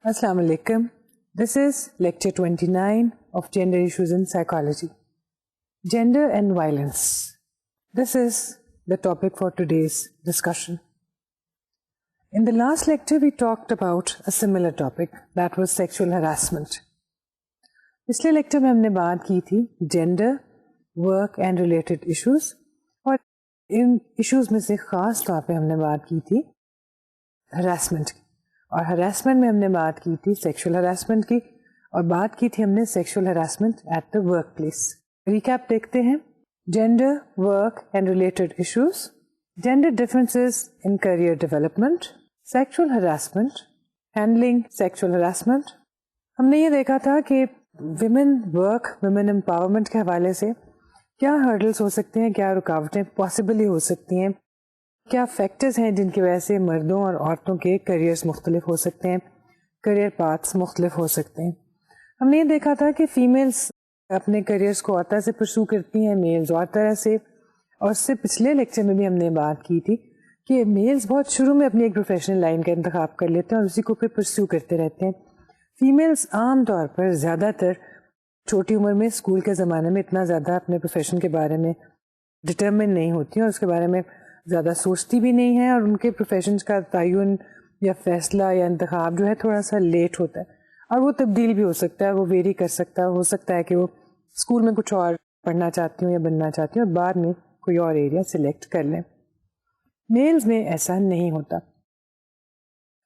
Assalamu alaikum. This is lecture 29 of Gender Issues in Psychology. Gender and violence. This is the topic for today's discussion. In the last lecture, we talked about a similar topic, that was sexual harassment. پچھلے lecture میں ہم نے بات کی تھی gender, work and related issues, اور ان issues میں سے خاص طور پہ ہم نے بات کی تھی ہراسمنٹ کی، اور ہراسمنٹ میں ہم نے بات کی تھی سیکشل ہراسمنٹ کی، اور بات کی تھی ہم نے sexual harassment at the workplace. Recap دیکھتے ہیں. Gender, work and related issues, gender differences in career development, sexual harassment, handling sexual harassment. ہم نے یہ دیکھا تھا کہ ویمن ورک، ویمن امپاورمنٹ کے حوالے سے کیا ہرڈلس ہو سکتے ہیں، کیا رکاوٹیں پاسبلی ہو سکتی ہیں، کیا فیکٹرز ہیں جن کی وجہ سے مردوں اور عورتوں کے کیریئرز مختلف ہو سکتے ہیں، کیریئر پاتھس مختلف ہو سکتے ہیں. ہم نے یہ دیکھا تھا کہ فیمیلز اپنے کیریئرز کو اور طرح سے پرسو کرتی ہیں، میلز اور طرح سے، اور اس سے پچھلے لیکچر میں بھی ہم نے بات کی تھی کہ میلز بہت شروع میں اپنی ایک پروفیشنل لائن کا انتخاب کر لیتے ہیں اور اسی کو پھر پرسو کرتے رہتے ہیں. فیمیلز عام طور پر زیادہ تر چھوٹی عمر میں اسکول کے زمانے میں اتنا زیادہ اپنے پروفیشن کے بارے میں ڈٹرمن نہیں ہوتی ہیں اور اس کے بارے میں زیادہ سوچتی بھی نہیں ہیں، اور ان کے پروفیشنز کا تعین یا فیصلہ یا انتخاب جو ہے تھوڑا سا لیٹ ہوتا ہے، اور وہ تبدیل بھی ہو سکتا ہے، وہ ویری کر سکتا ہے. ہو سکتا ہے کہ وہ اسکول میں کچھ اور پڑھنا چاہتی ہوں یا بننا چاہتی ہوں اور بعد میں کوئی اور ایریا سلیکٹ کر لیں. میلز میں ایسا نہیں ہوتا.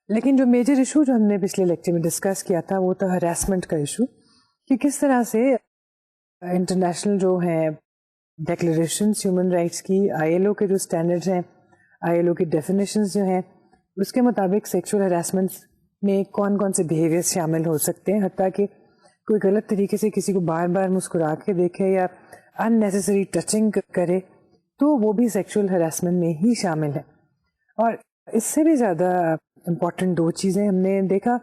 لیکن جو میجر ایشو جو ہم نے پچھلے لیکچر میں ڈسکس کیا تھا وہ تھا ہراسمنٹ کا ایشو، کہ کس طرح سے انٹرنیشنل جو ہیں ڈیکلریشنز ہیومن رائٹس کی، ILO کے جو اسٹینڈرڈز ہیں، ILO کی ڈیفینیشنز جو ہیں، اس کے مطابق سیکشول ہراسمنٹ میں کون کون سے بیہیویئر شامل ہو سکتے ہیں. حتیٰ کہ کوئی غلط طریقے سے کسی کو بار بار مسکرا کے دیکھے یا ان نیسیسری ٹچنگ کرے تو وہ بھی سیکشول ہراسمنٹ میں ہی شامل ہے. اور اس سے بھی زیادہ امپورٹنٹ دو چیزیں ہم نے دیکھا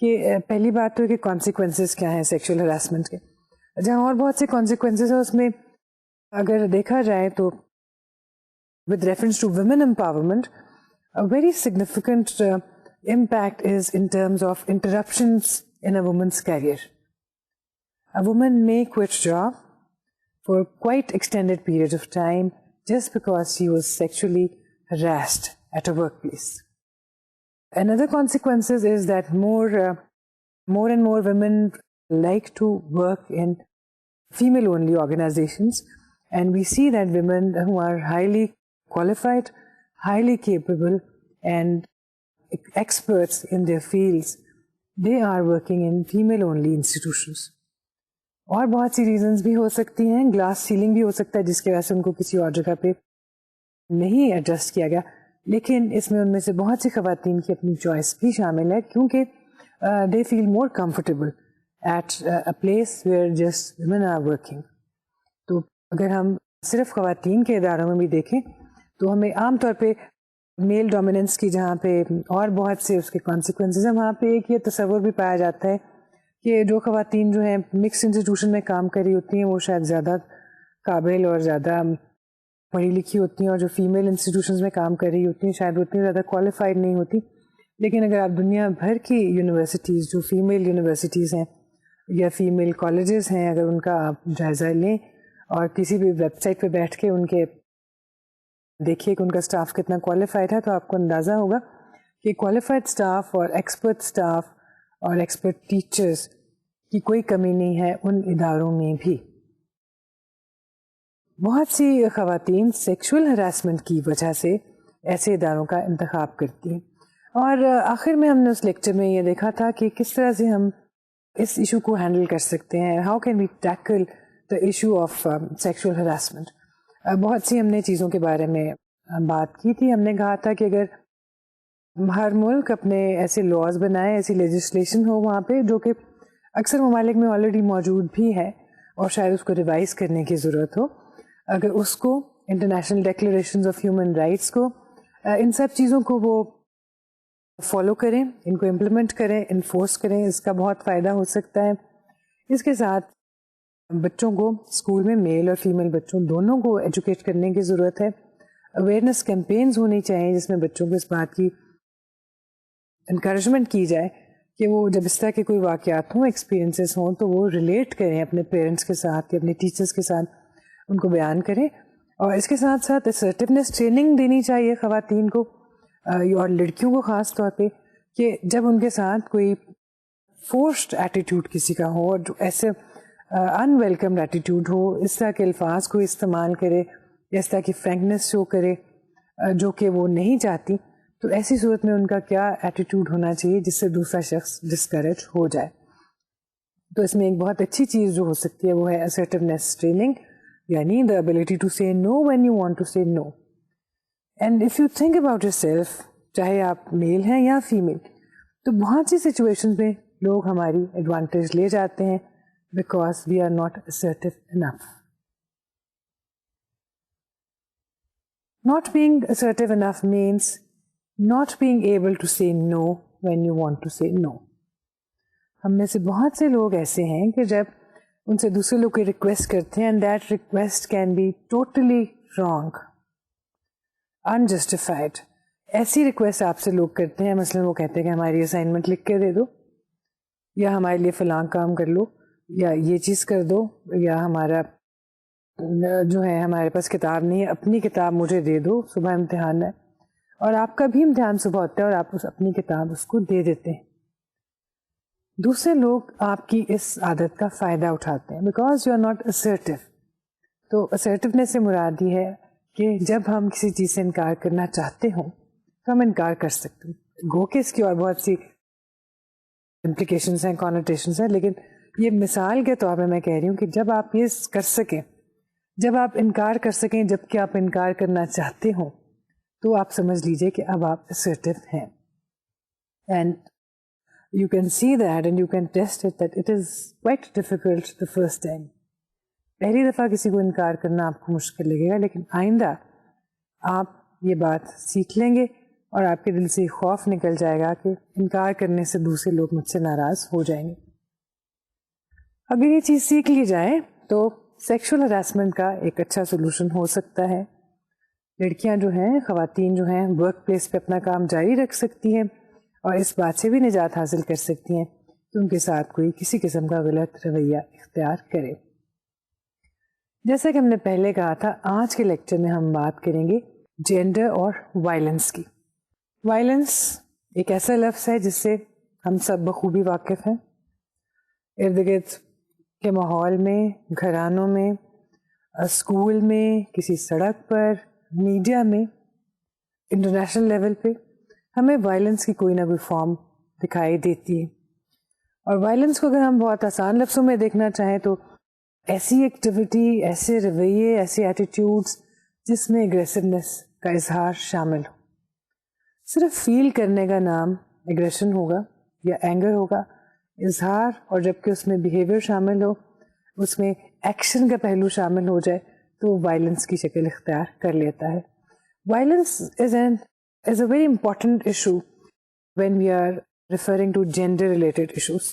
کہ پہلی بات تو ہے کہ کانسیکوینسز کیا ہیں سیکشول ہراسمنٹ کے، جہاں اور بہت سے کانسیکوینسز ہیں اس میں اگر دیکھا جائے تو with reference to women empowerment, a very significant impact is in terms of interruptions in a woman's career. A woman may quit job for quite extended period of time just because she was sexually harassed at a workplace. Another consequences is that more and more women like to work in female-only organizations, and we see that women who are highly qualified, highly capable, and experts in their fields, they are working in female-only institutions. اور بہت سی reasons بھی ہو سکتی ہیں. Glass ceiling بھی ہو سکتا ہے جس کی وجہ سے ان کو کسی اور جگہ پہ نہیں ایڈجسٹ کیا گیا، لیکن اس میں ان میں سے بہت سی خواتین کی اپنی چوائس بھی شامل ہے کیونکہ they feel more comfortable at a place where just women are working. تو اگر ہم صرف خواتین کے اداروں میں بھی دیکھیں تو ہمیں عام طور پہ میل ڈومیننس کی جہاں پہ اور بہت سے اس کے کانسیکوینسز ہیں، وہاں پہ ایک یہ تصور بھی پایا جاتا ہے کہ جو خواتین جو ہیں مکس انسٹیٹیوشن میں کام کر رہی ہوتی ہیں وہ شاید زیادہ قابل اور زیادہ پڑھی لکھی ہوتی ہیں، اور جو فیمیل انسٹیٹیوشنز میں کام کر رہی ہوتی ہیں شاید اتنی زیادہ کوالیفائڈ نہیں ہوتی. لیکن اگر آپ دنیا بھر کی یونیورسٹیز جو فیمیل یونیورسٹیز ہیں یا فیمیل کالجز ہیں، اگر ان کا آپ جائزہ لیں اور کسی بھی ویب سائٹ پہ بیٹھ کے ان کے دیکھیے کہ ان کا اسٹاف کتنا کوالیفائڈ ہے، تو آپ کو اندازہ ہوگا کہ کوالیفائڈ اسٹاف اور ایکسپرٹ اسٹاف اور ایکسپرٹ ٹیچرز کی کوئی کمی نہیں ہے ان اداروں میں بھی. بہت سی خواتین سیکشول ہراسمنٹ کی وجہ سے ایسے اداروں کا انتخاب کرتی ہیں. اور آخر میں ہم نے اس لیکچر میں یہ دیکھا تھا کہ کس طرح سے ہم اس ایشو کو ہینڈل کر سکتے ہیں، how can we tackle the issue of sexual harassment. بہت سی ہم نے چیزوں کے بارے میں بات کی تھی. ہم نے کہا تھا کہ اگر ہر ملک اپنے ایسے لاز بنائے، ایسی لیجسلیشن ہو وہاں پہ جو کہ اکثر ممالک میں آلریڈی موجود بھی ہے اور شاید اس کو ریوائز کرنے کی ضرورت ہو، اگر اس کو international declarations of human rights کو، ان سب چیزوں کو وہ فالو کریں، ان کو امپلیمنٹ کریں، انفورس کریں، اس کا بہت فائدہ ہو سکتا ہے. اس کے ساتھ بچوں کو اسکول میں میل اور فیمیل بچوں دونوں کو ایجوکیٹ کرنے کی ضرورت ہے. اویئرنیس کیمپینز ہونی چاہیے جس میں بچوں کو اس بات کی انکریجمنٹ کی جائے کہ وہ جب اس طرح کے کوئی واقعات ہوں، ایکسپیرینسز ہوں، تو وہ ریلیٹ کریں اپنے پیرنٹس کے ساتھ یا اپنے ٹیچرس کے ساتھ، ان کو بیان کریں. اور اس کے ساتھ ساتھ اسرٹیونیس ٹریننگ دینی چاہیے خواتین کو اور لڑکیوں کو خاص طور پہ، کہ جب ان کے ساتھ کوئی فورسڈ ایٹیٹیوڈ کسی کا ہو، اور جو ایسے ان ویلکم ایٹیٹیوڈ ہو، اس طرح کے الفاظ کو استعمال کرے یا اس طرح کی فرینکنیس شو کرے جو کہ وہ نہیں چاہتی، تو ایسی صورت میں ان کا کیا ایٹیٹیوڈ ہونا چاہیے جس سے دوسرا شخص ڈسکریج ہو جائے. تو اس میں ایک بہت اچھی چیز جو ہو سکتی ہے وہ ہے assertiveness ٹریننگ، یعنی the ability to say no when you want to say no. And if you think about yourself، چاہے آپ میل ہیں یا فیمیل، تو بہت سی سچویشن میں لوگ ہماری ایڈوانٹیج لے جاتے ہیں because we are not assertive enough. Not being assertive enough means not being able to say no when you want to say no. ہم میں سے بہت سے لوگ ایسے ہیں کہ جب ان سے دوسرے لوگ کوئی ریکویسٹ کرتے ہیں and that request can be totally wrong, unjustified. ایسی ریکویسٹ آپ سے لوگ کرتے ہیں، مثلا وہ کہتے ہیں کہ ہماری اسائنمنٹ لکھ کے دے دو، یا ہمارے لیے فلاں کام کر لو، یا یہ چیز کر دو، یا ہمارا جو ہے ہمارے پاس کتاب نہیں ہے، اپنی کتاب مجھے دے دو، صبح امتحان ہے، اور آپ کا بھی امتحان صبح ہوتا ہے اور آپ اپنی کتاب اس کو دے دیتے ہیں. دوسرے لوگ آپ کی اس عادت کا فائدہ اٹھاتے ہیں because you are not assertive. تو assertiveness سے مراد یہ ہے کہ جب ہم کسی چیز سے انکار کرنا چاہتے ہوں تو ہم انکار کر سکتے ہیں. گو کہ اس کی اور بہت سی امپلیکیشنس ہیں، کانوٹیشنس ہیں، لیکن یہ مثال کے طور پہ میں کہہ رہی ہوں کہ جب آپ یہ کر سکیں، جب آپ انکار کر سکیں جب کہ آپ انکار کرنا چاہتے ہوں، تو آپ سمجھ لیجئے کہ اب آپ assertive ہیں. And you can see that and you can test it that it is quite difficult the first time. پہلی دفعہ کسی کو انکار کرنا آپ کو مشکل لگے گا، لیکن آئندہ آپ یہ بات سیکھ لیں گے اور آپ کے دل سے خوف نکل جائے گا کہ انکار کرنے سے دوسرے لوگ مجھ سے ناراض ہو جائیں گے. اگر یہ چیز سیکھ لی جائے تو سیکشول ہراسمنٹ کا ایک اچھا سولوشن ہو سکتا ہے. لڑکیاں جو ہیں، خواتین جو ہیں، ورک پلیس پہ اپنا کام جاری رکھ سکتی ہیں اور اس بات سے بھی نجات حاصل کر سکتی ہیں کہ ان کے ساتھ کوئی کسی قسم کا غلط رویہ اختیار کرے. جیسا کہ ہم نے پہلے کہا تھا، آج کے لیکچر میں ہم بات کریں گے جینڈر اور وائلنس کی. وائلنس ایک ایسا لفظ ہے جس سے ہم سب بخوبی واقف ہیں. ارد گرد کے ماحول میں، گھرانوں میں، اسکول میں، کسی سڑک پر، میڈیا میں، انٹرنیشنل لیول پہ ہمیں وائلنس کی کوئی نہ کوئی فارم دکھائی دیتی ہے. اور وائلنس کو اگر ہم بہت آسان لفظوں میں دیکھنا چاہیں تو ایسی ایکٹیویٹی، ایسے رویے، ایسے ایٹیٹیوڈس جس میں اگریسونیس کا اظہار شامل ہو. صرف فیل کرنے کا نام اگریشن ہوگا یا اینگر ہوگا، اظہار اور جبکہ اس میں بیہیویئر شامل ہو، اس میں ایکشن کا پہلو شامل ہو جائے تو وائلنس کی شکل اختیار کر لیتا ہے. Violence is a very important issue when we are referring to gender related issues.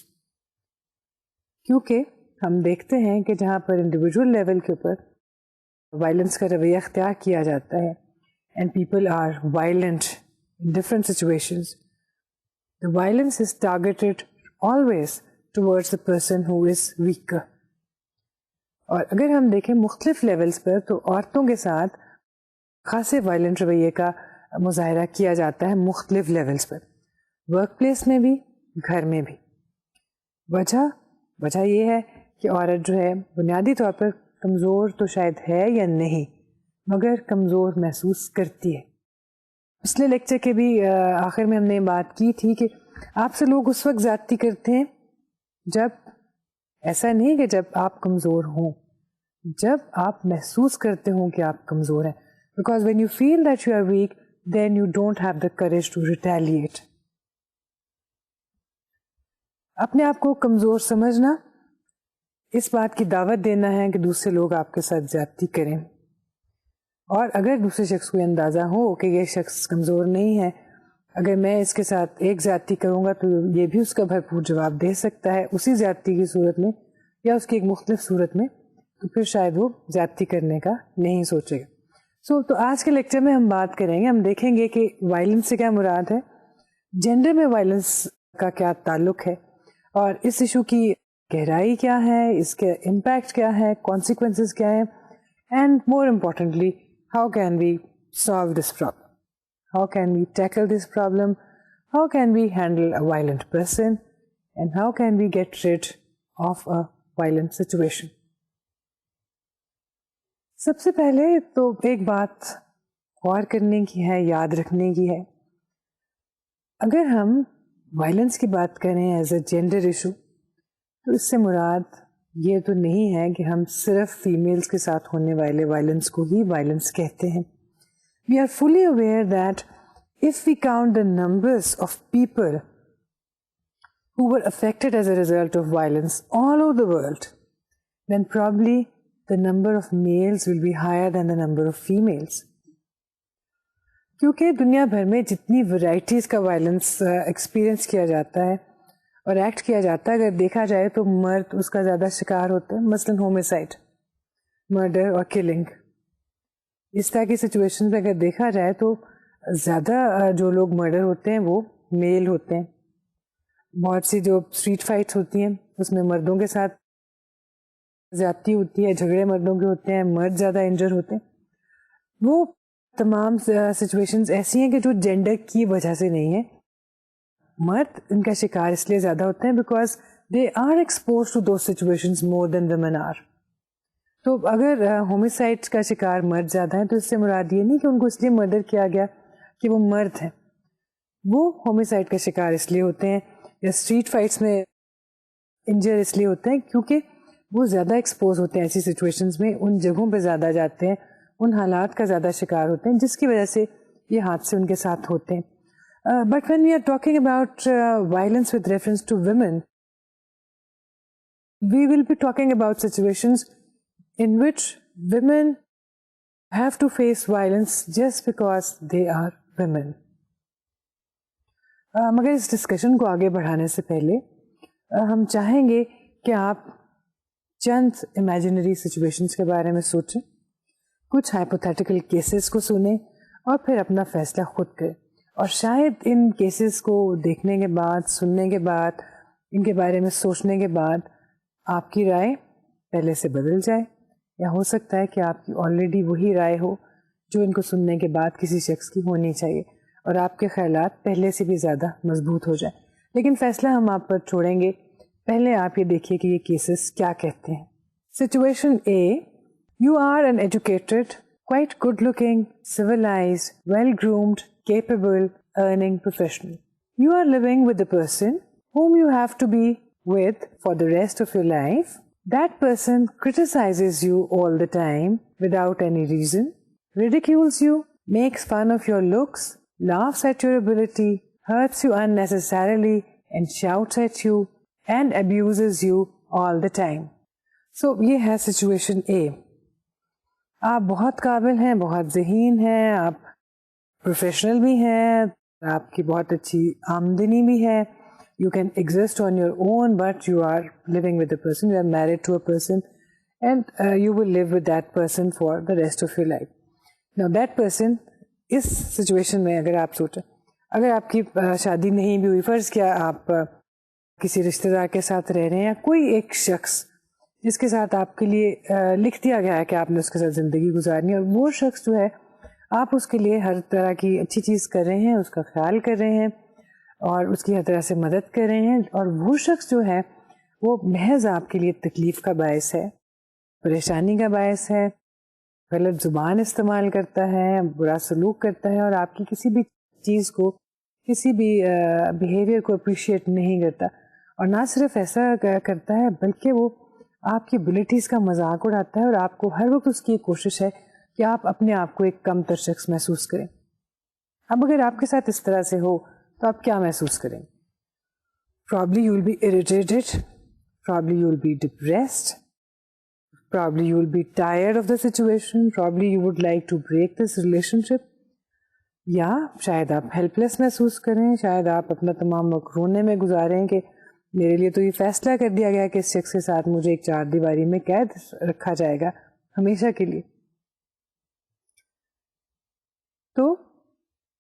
کیونکہ ہم دیکھتے ہیں کہ جہاں پر انڈیویجول لیول کے اوپر وائلنس کا رویہ اختیار کیا جاتا ہے and people are violent in different situations, the violence is targeted always towards the person who is weaker. اور اگر ہم دیکھیں مختلف لیولز پر تو عورتوں کے ساتھ خاصے وائلنٹ رویے کا مظاہرہ کیا جاتا ہے مختلف لیولز پر، ورک پلیس میں بھی، گھر میں بھی. وجہ یہ ہے کہ عورت جو ہے بنیادی طور پر کمزور تو شاید ہے یا نہیں، مگر کمزور محسوس کرتی ہے. پچھلے لیکچر کے بھی آخر میں ہم نے بات کی تھی کہ آپ سے لوگ اس وقت زیادتی کرتے ہیں جب، ایسا نہیں کہ جب آپ کمزور ہوں، جب آپ محسوس کرتے ہوں کہ آپ کمزور ہیں. Because when you feel that you are weak, then you don't have the courage to retaliate. اپنے آپ کو کمزور سمجھنا اس بات کی دعوت دینا ہے کہ دوسرے لوگ آپ کے ساتھ زیادتی کریں، اور اگر دوسرے شخص کو اندازہ ہو کہ یہ شخص کمزور نہیں ہے، اگر میں اس کے ساتھ ایک زیادتی کروں گا تو یہ بھی اس کا بھرپور جواب دے سکتا ہے اسی زیادتی کی صورت میں یا اس کی ایک مختلف صورت میں، تو پھر شاید وہ زیادتی کرنے کا نہیں سوچے گا. تو آج کے لیکچر میں ہم بات کریں گے، ہم دیکھیں گے کہ وائلنس سے کیا مراد ہے، جینڈر میں وائلنس کا کیا تعلق ہے اور اس ایشو کی گہرائی کیا ہے, اس کے امپیکٹ کیا ہے, کانسیکوینسز کیا ہے, and more importantly how can we solve this problem? How can we tackle this problem? How can we handle a violent person? And how can we get rid of a violent situation? سب سے پہلے تو ایک بات غور کرنے کی ہے, یاد رکھنے کی ہے. اگر ہم وائلنس کی بات کریں ایز اے جینڈر ایشو تو اس سے مراد یہ تو نہیں ہے کہ ہم صرف فیمیلز کے ساتھ ہونے والے وائلنس کو ہی وائلنس کہتے ہیں. We are fully aware that if we count the numbers of people who were affected as a result of violence all over the world, then probably the number of males will be higher than the number of females. کیونکہ دنیا بھر میں جتنی varieties کا violence experience کیا جاتا ہے اور ایکٹ کیا جاتا ہے, اگر دیکھا جائے تو مرد اس کا زیادہ شکار ہوتے ہیں. مثلاً ہومیسائڈ, مرڈر اور کلنگ, اس طرح کی سچویشن میں اگر دیکھا جائے تو زیادہ جو لوگ مرڈر ہوتے ہیں وہ میل ہوتے ہیں. بہت سی جو اسٹریٹ فائٹس ہوتی ہیں اس میں مردوں کے ساتھ زیادتی ہوتی ہے, جھگڑے مردوں کے ہوتے ہیں, مرد زیادہ انجر ہوتے ہیں. وہ تمام سچویشنز ایسی ہیں کہ جو جینڈر کی وجہ سے نہیں ہے. مرد ان کا شکار اس لیے زیادہ ہوتے ہیں because they are expose to those situations more than women are. تو اگر ہومیسائڈ کا شکار مرد زیادہ ہیں تو اس سے مراد یہ نہیں کہ ان کو اس لیے مرڈر کیا گیا کہ وہ مرد ہیں. وہ ہومیسائڈ کا شکار اس لیے ہوتے ہیں یا اسٹریٹ فائٹس میں انجر اس لیے ہوتے ہیں کیونکہ وہ زیادہ ایکسپوز ہوتے ہیں ایسی سچویشنز میں, ان جگہوں پہ زیادہ جاتے ہیں, ان حالات کا زیادہ شکار ہوتے ہیں جس کی وجہ سے یہ حادثے ان کے ساتھ ہوتے ہیں. But when we are talking about violence with reference to women, we will be talking about situations in which women have to face violence just because they are women. مگر اس ڈسکشن کو آگے بڑھانے سے پہلے ہم چاہیں گے کہ آپ چند امیجنری سچویشنز کے بارے میں سوچیں, کچھ ہائپوتھیٹیکل کیسز کو سنیں اور پھر اپنا فیصلہ خود کریں. اور شاید ان کیسز کو دیکھنے کے بعد, سننے کے بعد, ان کے بارے میں سوچنے کے بعد آپ کی رائے پہلے سے بدل جائے, یا ہو سکتا ہے کہ آپ کی آلریڈی وہی رائے ہو جو ان کو سننے کے بعد کسی شخص کی ہونی چاہیے اور آپ کے خیالات پہلے سے بھی زیادہ مضبوط ہو جائیں. لیکن فیصلہ ہم آپ پر چھوڑیں گے, پہلے آپ یہ دیکھیے کہ یہ کیسز کیا کہتے ہیں. Situation A, you are uneducated, quite good looking, civilized, well groomed, capable, earning professional. You are living with the person whom you have to be with for the rest of your life. That person criticizes you all the time without any reason, ridicules you, makes fun of your looks, laughs at your ability, hurts you unnecessarily, and shouts at you, and abuses you all the time. So, یہ ہے situation A. آپ بہت قابل ہیں, بہت ذہین ہیں, آپ پروفیشنل بھی ہیں, آپ کی بہت اچھی آمدنی بھی ہے, you can exist on your own, but you are living with a person, you are married to a person, and you will live with that person for the rest of your life. Now that person, اس situation میں اگر آپ سوچیں, اگر آپ کی شادی نہیں بھی ہوئی, فرض کیا آپ کسی رشتہ دار کے ساتھ رہ رہے ہیں, یا کوئی ایک شخص جس کے ساتھ آپ کے لیے لکھ دیا گیا ہے کہ آپ نے اس کے ساتھ زندگی گزارنی ہے, اور وہ شخص جو ہے آپ اس کے لیے ہر طرح کی اچھی چیز کر رہے ہیں, اس کا خیال کر رہے ہیں اور اس کی ہر طرح سے مدد کر رہے ہیں, اور وہ شخص جو ہے وہ محض آپ کے لیے تکلیف کا باعث ہے, پریشانی کا باعث ہے, غلط زبان استعمال کرتا ہے, برا سلوک کرتا ہے, اور آپ کی کسی بھی چیز کو, کسی بھی بیہیویئر کو اپریشیٹ نہیں کرتا, اور نہ صرف ایسا کرتا ہے بلکہ وہ آپ کی ابلیٹیز کا مذاق اڑاتا ہے, اور آپ کو ہر وقت اس کی کوشش ہے کہ آپ اپنے آپ کو ایک کم تر شخص محسوس کریں. اب اگر آپ کے ساتھ اس طرح سے ہو تو آپ کیا محسوس کریں؟ Probably you will be irritated, probably you will be depressed, probably you will be tired of the situation, probably you would like to break this relationship, یا شاید آپ ہیلپ لیس محسوس کریں, شاید آپ اپنا تمام وقت رونے میں گزاریں کہ میرے لیے تو یہ فیصلہ کر دیا گیا کہ اس شخص کے ساتھ مجھے ایک چار دیواری میں قید رکھا جائے گا ہمیشہ کے لیے. تو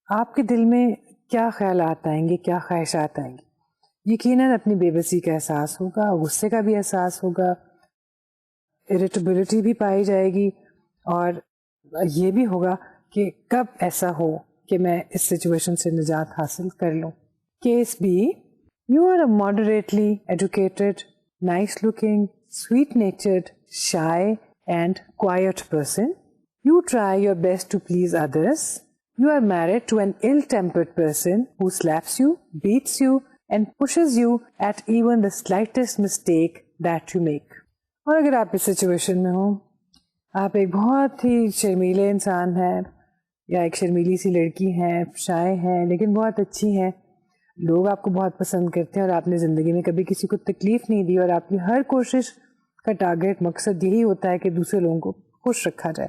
آپ کے دل میں کیا خیالات آئیں گے, کیا خواہشات آئیں گی؟ یقیناً اپنی بے بسی کا احساس ہوگا، غصے کا بھی احساس ہوگا، اریٹیبلٹی بھی پائی جائے گی، اور یہ بھی ہوگا کہ کب ایسا ہو کہ میں اس سچویشن سے نجات حاصل کر لوں. Case B, you are a moderately educated, nice looking, sweet natured, shy and quiet person. You try your best to please others. You are married to an ill-tempered person who slaps you, beats you and pushes you at even the slightest mistake that you make. اور اگر آپ اس situation میں ہوں، آپ ایک بہت ہی شرمیلے انسان ہیں یا ایک شرمیلی سی لڑکی ہیں، شائع ہیں لیکن بہت اچھی ہیں، لوگ آپ کو بہت پسند کرتے ہیں اور آپ نے زندگی میں کبھی کسی کو تکلیف نہیں دی، اور آپ کی ہر کوشش کا ٹارگیٹ مقصد یہی ہوتا ہے کہ دوسرے لوگوں کو خوش رکھا جائے،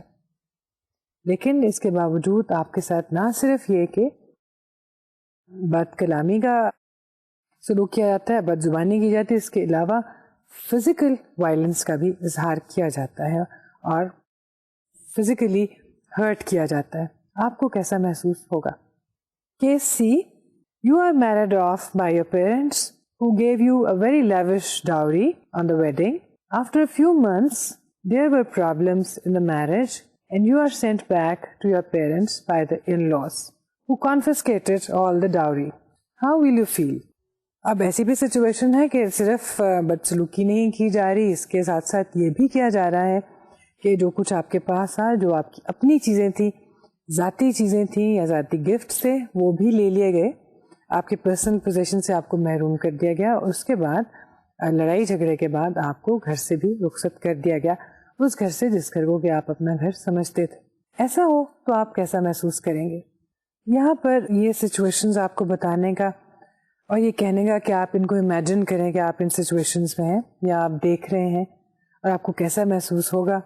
لیکن اس کے باوجود آپ کے ساتھ نہ صرف یہ کہ بد کلامی کا سلوک کیا جاتا ہے، بد زبانی کی جاتی ہے، اس کے علاوہ فزیکل وائلنس کا بھی اظہار کیا جاتا ہے اور فزیکلی ہرٹ کیا جاتا ہے. آپ کو کیسا محسوس ہوگا؟ Case C, you are married off by your parents who gave you a very lavish dowry on the wedding. After a few months, there were problems in the marriage and you are sent back to your parents by the in-laws who confiscated all the dowry. How will you feel? اب ایسی بھی situation ہے کہ صرف بدسلوکی نہیں کی جا رہی، اس کے ساتھ ساتھ یہ بھی کیا جا رہا ہے کہ جو کچھ آپ کے پاس آیا، جو آپ کی اپنی چیزیں تھیں، ذاتی چیزیں تھیں یا ذاتی گفٹ تھے، وہ بھی لے لیے گئے، آپ کے پرسنل پوزیشن سے آپ کو محروم کر دیا گیا، اور اس کے بعد لڑائی جھگڑے کے بعد آپ کو گھر سے بھی رخصت کر دیا گیا، اس گھر سے جس گھر کو کہ آپ اپنا گھر سمجھتے تھے. ایسا ہو تو آپ کیسا محسوس کریں گے؟ یہاں پر یہ سچویشنز آپ کو بتانے کا اور یہ کہنے کا کہ آپ ان کو امیجن کریں کہ آپ ان سچویشنز میں ہیں یا آپ دیکھ رہے ہیں اور آپ کو کیسا محسوس ہوگا.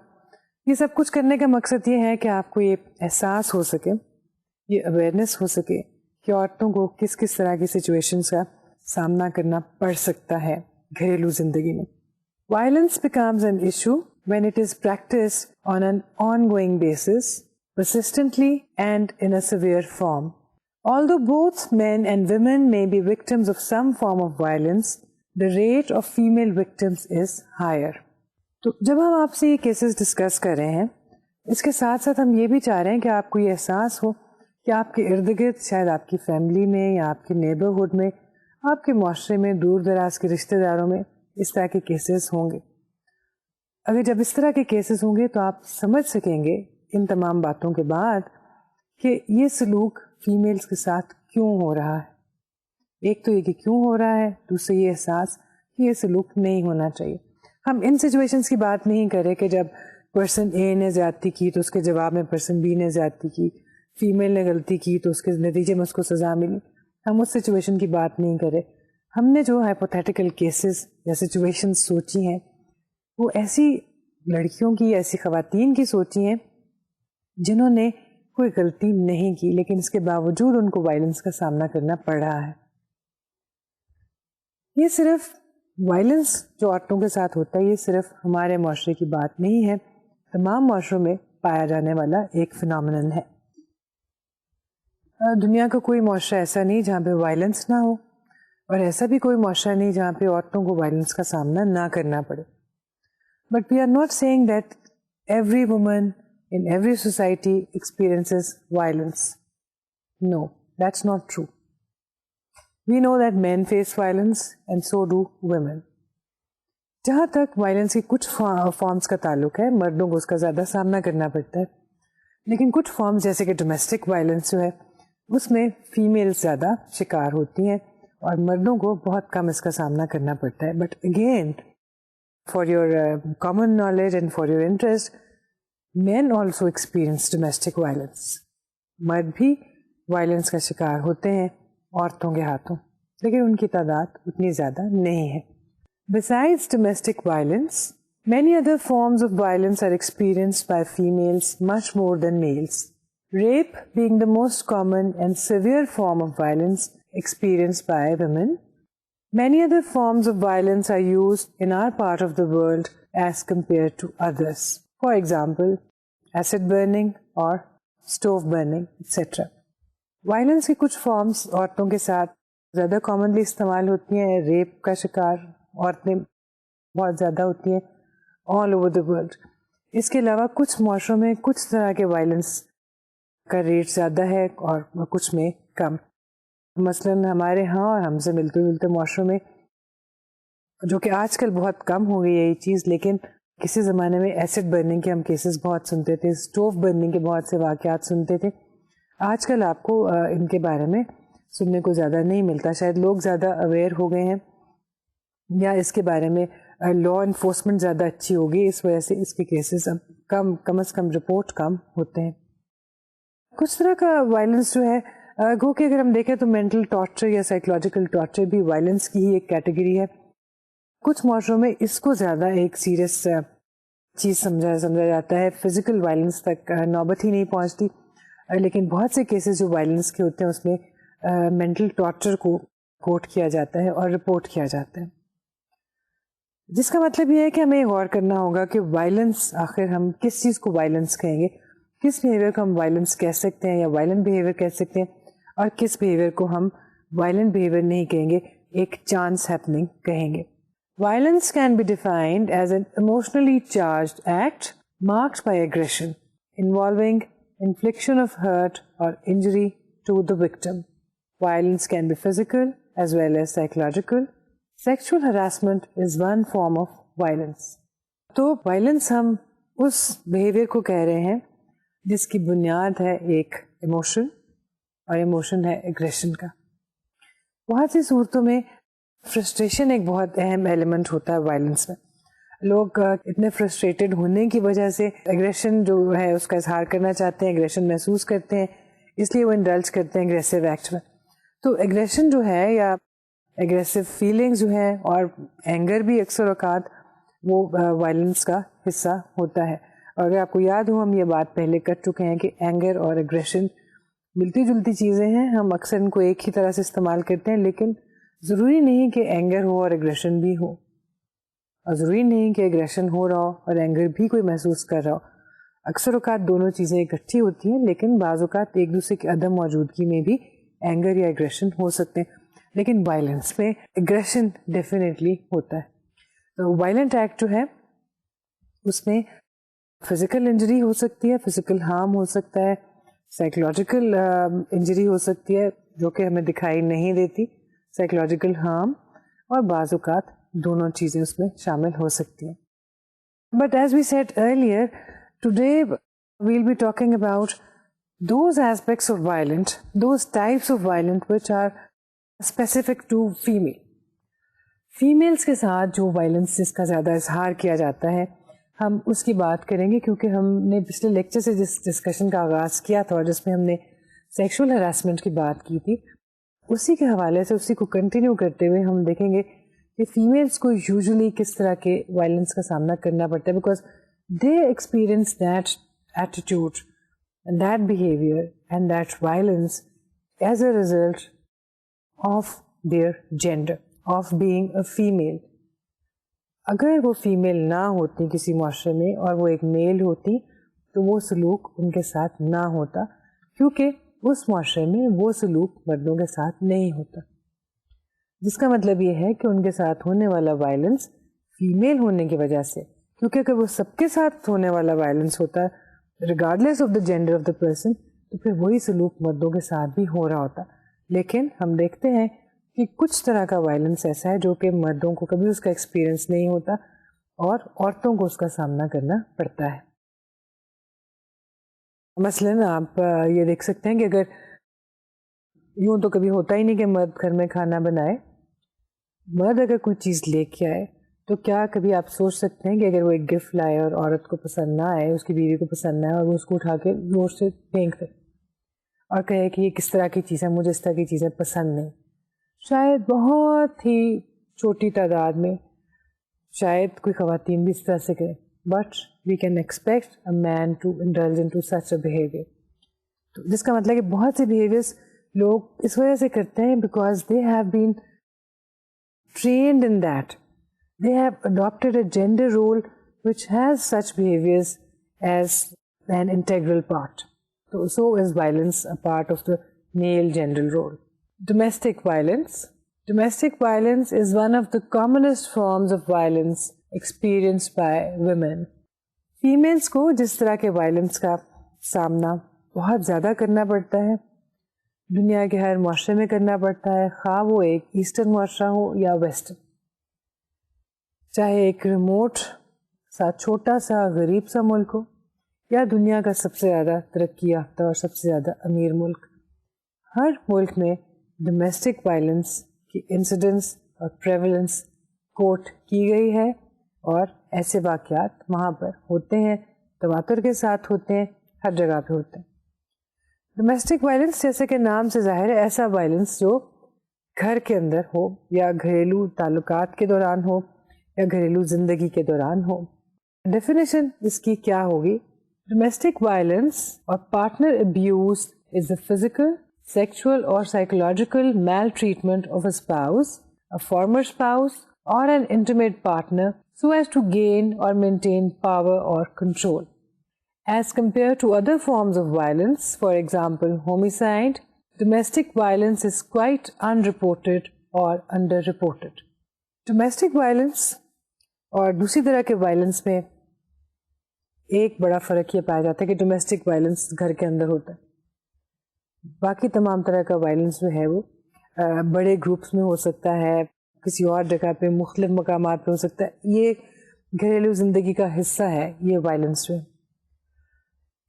یہ سب کچھ کرنے کا مقصد یہ ہے کہ آپ کو یہ احساس ہو سکے، یہ اویئرنیس ہو سکے کہ عورتوں کو کس کس طرح کی سچویشنز کا سامنا کرنا پڑ سکتا ہے گھریلو زندگی میں. Violence becomes an issue when it is practiced on an ongoing basis, persistently and in a severe form. Although both men and women may be victims of some form of violence, the rate of female victims is higher. تو جب ہم آپ سے یہ cases discuss کر رہے ہیں، اس کے ساتھ ساتھ ہم یہ بھی چاہ رہے ہیں کہ آپ کو یہ احساس ہو کہ آپ کے ارد گرد، شاید آپ کی فیملی میں یا آپ کے نیبرہڈ میں، آپ کے معاشرے میں، دور دراز کے رشتہ داروں میں اس طرح کے کیسز ہوں گے. اگر جب اس طرح کے کیسز ہوں گے تو آپ سمجھ سکیں گے ان تمام باتوں کے بعد کہ یہ سلوک فیمیلز کے ساتھ کیوں ہو رہا ہے. ایک تو یہ کہ کیوں ہو رہا ہے، دوسرے یہ احساس کہ یہ سلوک نہیں ہونا چاہیے. ہم ان سچویشنز کی بات نہیں کر رہے کہ جب پرسن اے نے زیادتی کی تو اس کے جواب میں پرسن بی نے زیادتی کی، فیمیل نے غلطی کی تو اس کے نتیجے میں اس کو سزا ملی. ہم اس سچویشن کی بات نہیں کر رہے. ہم نے جو ہائپوتھیٹیکل کیسز یا سچویشن سوچی ہیں وہ ایسی لڑکیوں کی، ایسی خواتین کی سوچی ہیں جنہوں نے کوئی غلطی نہیں کی لیکن اس کے باوجود ان کو وائلنس کا سامنا کرنا پڑ رہا ہے. یہ صرف وائلنس جو عورتوں کے ساتھ ہوتا ہے یہ صرف ہمارے معاشرے کی بات نہیں ہے، تمام معاشروں میں پایا جانے والا ایک فینومینن ہے. دنیا کا کوئی معاشرہ ایسا نہیں جہاں پہ وائلنس نہ ہو، اور ایسا بھی کوئی معاشرہ نہیں جہاں پہ عورتوں کو وائلنس کا سامنا نہ کرنا پڑے. But we are not seeing that every woman in every society experiences violence. No, that's not true. We know that men face violence and so do women. جہاں تک وائلنس کی کچھ فارمز کا تعلق ہے، مردوں کو اس کا زیادہ سامنا کرنا پڑتا ہے، لیکن کچھ فارمز جیسے کہ ڈومیسٹک وائلنس جو ہے اس میں فیمیل زیادہ شکار ہوتی ہیں اور مردوں کو بہت کم اس کا سامنا کرنا پڑتا ہے. But again for your common knowledge and for your interest, men also experience domestic violence. مرد بھی وائلنس کا شکار ہوتے ہیں عورتوں کے ہاتھوں، لیکن ان کی تعداد اتنی زیادہ نہیں ہے. Besides domestic violence, many other forms of violence are experienced by females much more than males. Rape being the most common and severe form of violence experienced by women. Many other forms of violence are used in our part of the world as compared to others. For example, acid burning or stove burning, etc. Violence کی کچھ forms عورتوں کے ساتھ زیادہ commonly استعمال ہوتی ہیں. Rape کا شکار عورتیں بہت زیادہ ہوتی ہیں آل اوور دا ورلڈ. اس کے علاوہ کچھ معاشروں میں کچھ طرح کے وائلنس کا ریٹ زیادہ ہے اور کچھ میں کم. مثلاً ہمارے ہاں اور ہم سے ملتے جلتے معاشروں میں، جو کہ آج کل بہت کم ہو گئی ہے یہ چیز، لیکن کسی زمانے میں ایسڈ برننگ کے ہم کیسز بہت سنتے تھے، اسٹوو برننگ کے بہت سے واقعات سنتے تھے. آج کل آپ کو ان کے بارے میں سننے کو زیادہ نہیں ملتا. شاید لوگ زیادہ اویئر ہو گئے ہیں یا اس کے بارے میں لا انفورسمنٹ زیادہ اچھی ہوگی، اس وجہ سے اس کے کیسز اب کم از کم رپورٹ کم ہوتے ہیں. کچھ طرح کا وائلنس جو ہے گو کہ اگر ہم دیکھیں تو مینٹل ٹارچر یا سائیکولوجیکل ٹارچر بھی وائلنس کی ہی ایک کیٹیگری ہے. کچھ معاشروں میں اس کو زیادہ ایک سیریس چیز سمجھا جاتا ہے، فزیکل وائلنس تک نوبت ہی نہیں پہنچتی، لیکن بہت سے کیسز جو وائلنس کے ہوتے ہیں اس میں مینٹل ٹارچر کو کوٹ کیا جاتا ہے اور رپورٹ کیا جاتا ہے. جس کا مطلب یہ ہے کہ ہمیں غور کرنا ہوگا کہ وائلنس آخر ہم کس چیز کو وائلنس کہیں گے، کس بیہیویئر کو ہم وائلنس کہہ سکتے ہیں یا وائلنٹ بیہیویئر کہہ سکتے ہیں، اور کس بیہیویئر کو ہم وائلنٹ بیہیویئر نہیں کہیں گے، ایک چانس ہیپننگ کہیں گے. Violence can be defined as an emotionally charged act marked by aggression involving infliction of hurt or injury to the victim. Violence can be physical as well as psychological. Sexual harassment is one form of violence. تو violence ہم اس behaviour کو کہہ رہے ہیں جس کی بنیاد ہے ایک ایموشن، اور ایموشن ہے ایگریشن کا. بہت سی صورتوں میں فرسٹریشن ایک بہت اہم ایلیمنٹ ہوتا ہے وائلنس میں. لوگ اتنے فرسٹریٹڈ ہونے کی وجہ سے ایگریشن جو ہے اس کا اظہار کرنا چاہتے ہیں، ایگریشن محسوس کرتے ہیں، اس لیے وہ انڈلج کرتے ہیں ایگریسو ایکٹ میں. تو ایگریشن جو ہے یا ایگریسو فیلنگ جو ہے اور اینگر بھی اکثر اوقات وہ وائلنس کا حصہ ہوتا ہے. اور اگر آپ کو یاد ہو ہم یہ بات پہلے کر چکے ہیں کہ اینگر اور ایگریشن ملتی جلتی چیزیں ہیں، ہم اکثر ان کو ایک ہی طرح سے استعمال کرتے ہیں، لیکن ضروری نہیں کہ اینگر ہو اور ایگریشن بھی ہو، اور ضروری نہیں کہ ایگریشن ہو رہا ہو اور اینگر بھی کوئی محسوس کر رہا ہو. اکثر اوقات دونوں چیزیں اکٹھی ہوتی ہیں، لیکن بعض اوقات ایک دوسرے کی عدم موجودگی میں بھی اینگر یا ایگریشن ہو سکتے ہیں. لیکن وائلنس میں ایگریشن ڈیفینیٹلی ہوتا ہے. تو وائلنٹ ایکٹ جو ہے اس میں فزیکل انجری ہو سکتی ہے، فزیکل ہارم ہو سکتا ہے، سائیکولوجیکل انجری ہو سکتی ہے جو کہ ہمیں دکھائی نہیں دیتی، سائیکولوجیکل ہارم، اور بعض اوقات دونوں چیزیں اس میں شامل ہو سکتی ہیں. But as we said earlier, today we'll be talking about those aspects of violent, those types of violent which are specific to female. Females کے ساتھ جو وائلنس جس کا زیادہ اظہار کیا جاتا ہے ہم اس کی بات کریں گے، کیونکہ ہم نے پچھلے لیکچر سے جس ڈسکشن کا آغاز کیا تھا اور جس میں ہم نے سیکشول ہراسمنٹ کی بات کی تھی، اسی کے حوالے سے اسی کو کنٹینیو کرتے ہوئے ہم دیکھیں گے کہ فیمیلس کو یوزلی کس طرح کے وائلنس کا سامنا کرنا پڑتا ہے، because they experience that attitude and that behaviour and that violence as a result of their gender, of being a female. اگر وہ فیمیل نہ ہوتی کسی معاشرے میں اور وہ ایک میل ہوتی تو وہ سلوک ان کے ساتھ نہ ہوتا، کیونکہ اس معاشرے میں وہ سلوک مردوں کے ساتھ نہیں ہوتا. جس کا مطلب یہ ہے کہ ان کے ساتھ ہونے والا وائلنس فیمیل ہونے کی وجہ سے، کیونکہ اگر وہ سب کے ساتھ ہونے والا وائلنس ہوتا regardless of the gender of the person, تو پھر وہی سلوک مردوں کے ساتھ بھی ہو رہا ہوتا. لیکن ہم دیکھتے ہیں کہ کچھ طرح کا وائلنس ایسا ہے جو کہ مردوں کو کبھی اس کا ایکسپیرئنس نہیں ہوتا اور عورتوں کو اس کا سامنا کرنا پڑتا ہے. مثلاً آپ یہ دیکھ سکتے ہیں کہ اگر یوں تو کبھی ہوتا ہی نہیں کہ مرد گھر میں کھانا بنائے، مرد اگر کوئی چیز لے کے آئے تو کیا کبھی آپ سوچ سکتے ہیں کہ اگر وہ ایک گفٹ لائے اور عورت کو پسند نہ آئے، اس کی بیوی کو پسند نہ آئے، اور وہ اس کو اٹھا کے زور سے پھینک دے اور کہے کہ یہ کس طرح کی چیز ہے، مجھے اس طرح کی چیزیں پسند نہیں؟ شاید بہت ہی چھوٹی تعداد میں شاید کوئی خواتین بھی اس طرح سے کریں، but we can expect a man to indulge into such a behaviour. تو جس کا مطلب ہے کہ بہت سے بیہیویئرس لوگ اس وجہ سے کرتے ہیں because they have been trained in that, they have adapted a gender role which has such behaviors as an integral part. So is violence a part of the male gender role. Domestic violence. Domestic violence is one of the commonest forms of violence experienced by women. Females کو جس طرح کے violence کا سامنا بہت زیادہ کرنا پڑتا ہے، دنیا کے ہر معاشرے میں کرنا پڑتا ہے، خواہ وہ ایک ایسٹرن معاشرہ ہو یا ویسٹرن، چاہے ایک ریموٹ سا چھوٹا سا غریب سا ملک ہو یا دنیا کا سب سے زیادہ ترقی یافتہ اور سب سے زیادہ امیر ملک. ہر ملک میں ڈومیسٹک وائلنس کی انسیڈنس اور پریولنس کوٹ کی گئی ہے، اور ایسے واقعات وہاں پر ہوتے ہیں، تواتر کے ساتھ ہوتے ہیں، ہر جگہ پہ ہوتے ہیں. ڈومیسٹک وائلنس جیسے کہ نام سے ظاہر ہے ایسا وائلنس جو گھر کے اندر ہو یا گھریلو تعلقات کے دوران ہو یا گھریلو زندگی کے دوران ہو. ڈیفینیشن اس کی کیا ہوگی؟ ڈومیسٹک وائلنس اور partner abuse is the physical, sexual or psychological maltreatment of a spouse, a former spouse or an intimate partner so as to gain or maintain power or control. As compared to other forms of violence, for example homicide, domestic violence is quite unreported or underreported. Domestic violence اور دوسری طرح کے violence میں ایک بڑا فرق یہ پایا جاتا ہے کہ ڈومیسٹک وائلنس گھر کے اندر ہوتا ہے. باقی تمام طرح کا وائلنس جو ہے وہ بڑے گروپس میں ہو سکتا ہے، کسی اور جگہ پہ مختلف مقامات پہ ہو سکتا ہے. یہ گھریلو زندگی کا حصہ ہے یہ وائلنس جو ہے.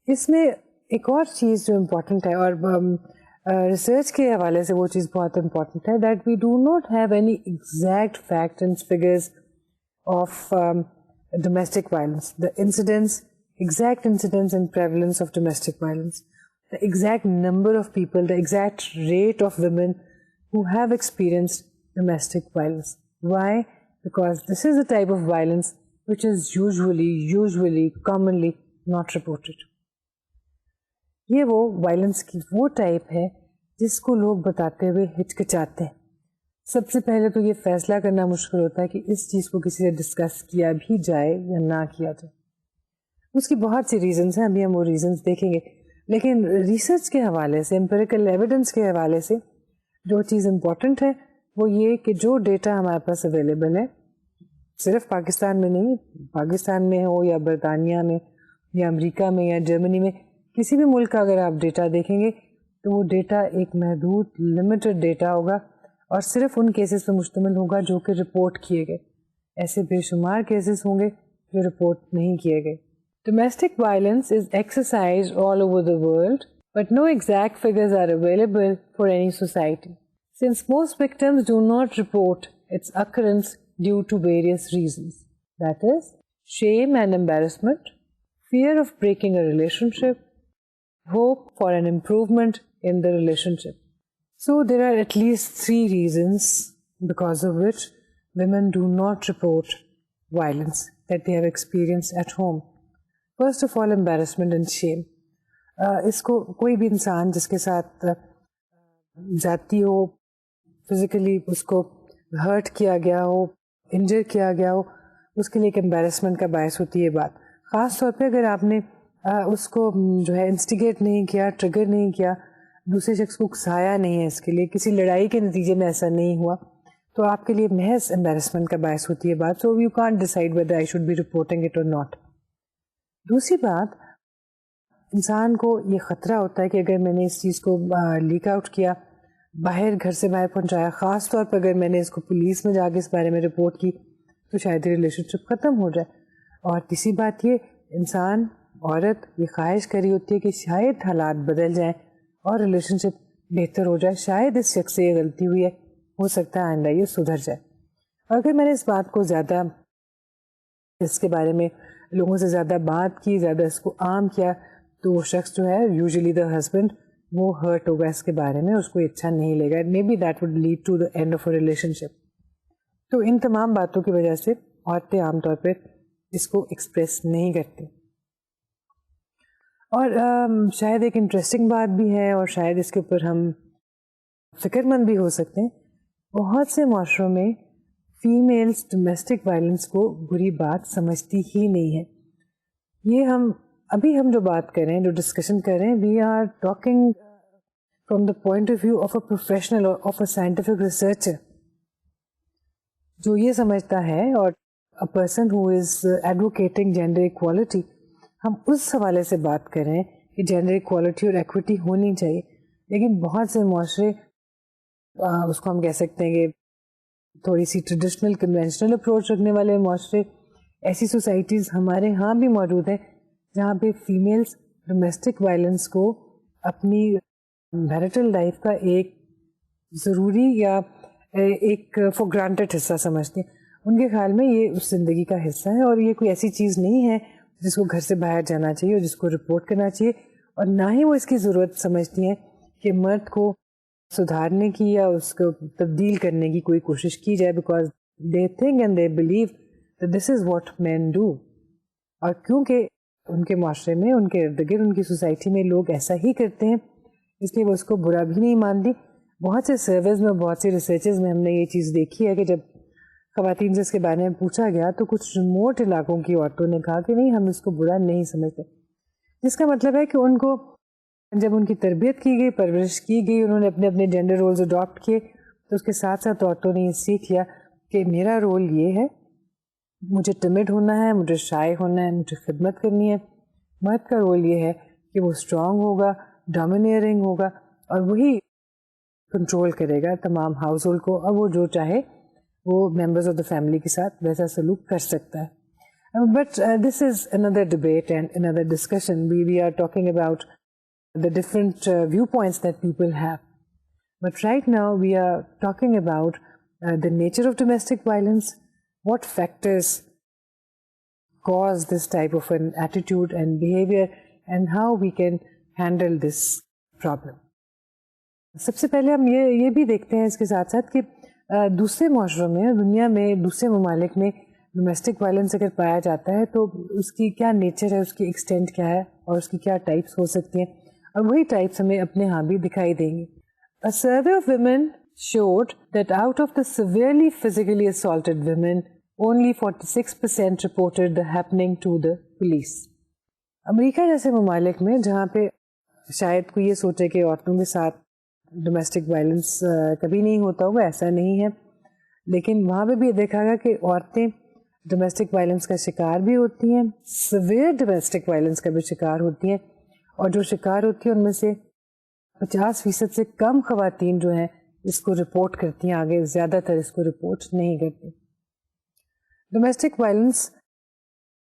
اس میں ایک اور چیز جو امپورٹنٹ ہے، اور ریسرچ کے حوالے سے وہ چیز بہت امپورٹنٹ ہے، that we do not have any exact fact and figures of domestic violence, the exact incidence and prevalence of domestic violence, the exact number of people, the exact rate of women who have experienced domestic violence. Why? Because this is a type of violence which is usually commonly not reported. یہ وہ violence کی وہ type ہے جس کو لوگ بتاتے ہوئے ہچکچاتے ہیں. سب سے پہلے تو یہ فیصلہ کرنا مشکل ہوتا ہے کہ اس چیز کو کسی سے ڈسکس کیا بھی جائے یا نہ کیا جائے. اس کی بہت سی ریزنز ہیں، ابھی ہم وہ ریزنز دیکھیں گے. لیکن ریسرچ کے حوالے سے، امپیریکل ایویڈنس کے حوالے سے جو چیز امپورٹنٹ ہے وہ یہ کہ جو ڈیٹا ہمارے پاس اویلیبل ہے، صرف پاکستان میں نہیں، پاکستان میں ہو یا برطانیہ میں یا امریکہ میں یا جرمنی میں، کسی بھی ملک کا اگر آپ ڈیٹا دیکھیں گے تو وہ ڈیٹا ایک محدود لمیٹڈ ڈیٹا ہوگا اور صرف ان کیسز پہ مشتمل ہوگا جو کہ رپورٹ کیے گئے. ایسے بے شمار کیسز ہوں گے جو رپورٹ نہیں کیے گئے. Domestic violence is exercised all over the world but no exact figures are available for any society since most victims do not report its occurrence due to various reasons. That is shame and embarrassment, fear of breaking a relationship, hope for an improvement in the relationship. So there are at least 3 reasons because of which women do not report violence that they have experienced at home. First of all, embarrassment and shame. اس کو کوئی بھی انسان جس کے ساتھ زیادتی ہو، physically اس کو hurt کیا گیا ہو، انجر کیا گیا ہو، اس کے لیے ایک امبیرسمنٹ کا باعث ہوتی ہے بات. خاص طور پہ اگر آپ نے اس کو جو ہے انسٹیگیٹ نہیں کیا، ٹریگر نہیں کیا، دوسرے شخص کو اکسایا نہیں ہے، اس کے لیے کسی لڑائی کے نتیجے میں ایسا نہیں ہوا، تو آپ کے لیے محض امبیرسمنٹ کا باعث ہوتی ہے بات. So you can't decide whether I should be reporting it or not. دوسری بات، انسان کو یہ خطرہ ہوتا ہے کہ اگر میں نے اس چیز کو لیک آؤٹ کیا، باہر گھر سے باہر پہنچایا، خاص طور پر اگر میں نے اس کو پولیس میں جا کے اس بارے میں رپورٹ کی تو شاید ریلیشن شپ ختم ہو جائے. اور تیسری بات یہ، انسان عورت یہ خواہش کری ہوتی ہے کہ شاید حالات بدل جائیں اور ریلیشن شپ بہتر ہو جائے، شاید اس شخص سے یہ غلطی ہوئی ہے، ہو سکتا ہے آئندہ یہ سدھر جائے. اور اگر میں نے اس بات کو زیادہ، اس کے بارے میں لوگوں سے زیادہ بات کی، زیادہ اس کو عام کیا، تو وہ شخص جو ہے یوزلی دا ہسبینڈ، وہ ہرٹ ہوگا اس کے بارے میں، اس کو اچھا نہیں لے گا. Maybe that would lead to the end of a relationship. تو ان تمام باتوں کی وجہ سے عورتیں عام طور پہ اس کو ایکسپریس نہیں کرتی. اور شاید ایک انٹرسٹنگ بات بھی ہے، اور شاید اس کے اوپر ہم فکر مند بھی ہو سکتے ہیں، بہت سے معاشروں میں فیمیلز ڈومیسٹک وائلنس کو بری بات سمجھتی ہی نہیں ہے. یہ ہم جو بات کر رہے ہیں، جو ڈسکشن کر رہے ہیں، we are talking from the point of view of a professional or of a scientific researcher, جو یہ سمجھتا ہے اور a person who is advocating gender equality, ہم اس حوالے سے بات کریں کہ جینڈر اکوالٹی اور ایکویٹی ہونی چاہیے. لیکن بہت سے معاشرے اس کو ہم کہہ سکتے ہیں کہ تھوڑی سی ٹریڈیشنل کنونشنل اپروچ رکھنے والے معاشرے, ایسی سوسائٹیز ہمارے ہاں بھی موجود ہیں جہاں پہ فیمیلز ڈومیسٹک وائلنس کو اپنی میرٹل لائف کا ایک ضروری یا ایک فور گرانٹیڈ حصہ سمجھتے ہیں. ان کے خیال میں یہ اس زندگی کا حصہ ہے اور یہ کوئی ایسی چیز نہیں ہے جس کو گھر سے باہر جانا چاہیے اور جس کو رپورٹ کرنا چاہیے, اور نہ ہی وہ اس کی ضرورت سمجھتی ہیں کہ مرد کو سدھارنے کی یا اس کو تبدیل کرنے کی کوئی کوشش کی جائے, because they think and they believe that this is what men do. اور کیونکہ ان کے معاشرے میں, ان کے ارد گرد, ان کی سوسائٹی میں لوگ ایسا ہی کرتے ہیں, اس لیے وہ اس کو برا بھی نہیں مانتی. بہت سے سرویز میں, بہت سی ریسرچز میں ہم نے یہ چیز دیکھی ہے کہ جب خواتین سے اس کے بارے میں پوچھا گیا تو کچھ ریموٹ علاقوں کی عورتوں نے کہا کہ نہیں, ہم اس کو برا نہیں سمجھتے, جس کا مطلب ہے کہ ان کو جب ان کی تربیت کی گئی, پرورش کی گئی, انہوں نے اپنے اپنے جینڈر رولز اڈاپٹ کیے, تو اس کے ساتھ ساتھ عورتوں نے یہ سیکھ لیا کہ میرا رول یہ ہے, مجھے ٹمڈ ہونا ہے, مجھے شائع ہونا ہے, مجھے خدمت کرنی ہے. مرد کا رول یہ ہے کہ وہ اسٹرانگ ہوگا, ڈومینیئرنگ ہوگا, اور وہی کنٹرول کرے گا تمام ہاؤس ہولڈ کو, اور وہ جو چاہے وہ ممبرز آف دا فیملی کے ساتھ ویسا سلوک کر سکتا ہے. But this is under debate and under discussion. We are talking about the different viewpoints that people have. But right now we are talking about the nature of domestic violence, what factors cause this type of an attitude and behavior, and how we can handle this problem. سب سے پہلے ہم یہ بھی دیکھتے ہیں اس کے ساتھ ساتھ کہ دوسرے معاشروں میں, دنیا میں, دوسرے ممالک میں ڈومیسٹک وائلنس اگر پایا جاتا ہے تو اس کی کیا نیچر ہے, اس کی ایکسٹینٹ کیا ہے, اور اس کی کیا ٹائپس ہو سکتی ہیں, اور وہی ٹائپس ہمیں اپنے ہاں بھی دکھائی دیں گے. A survey of women showed that out of the severely physically assaulted women, only 46% reported the happening to the police. امریکہ جیسے ممالک میں جہاں پہ شاید کوئی یہ سوچے کہ عورتوں کے ساتھ ڈومیسٹک وائلنس کبھی نہیں ہوتا ہوگا, ایسا نہیں ہے, لیکن وہاں پہ بھی یہ دیکھا گیا کہ عورتیں ڈومیسٹک وائلنس کا شکار بھی ہوتی ہیں, سیویئر ڈومیسٹک وائلنس کا بھی شکار ہوتی ہیں, اور جو شکار ہوتی ہیں ان میں سے 50% سے کم خواتین جو ہیں اس کو رپورٹ کرتی ہیں آگے, زیادہ تر اس کو رپورٹ نہیں کرتی. ڈومیسٹک وائلنس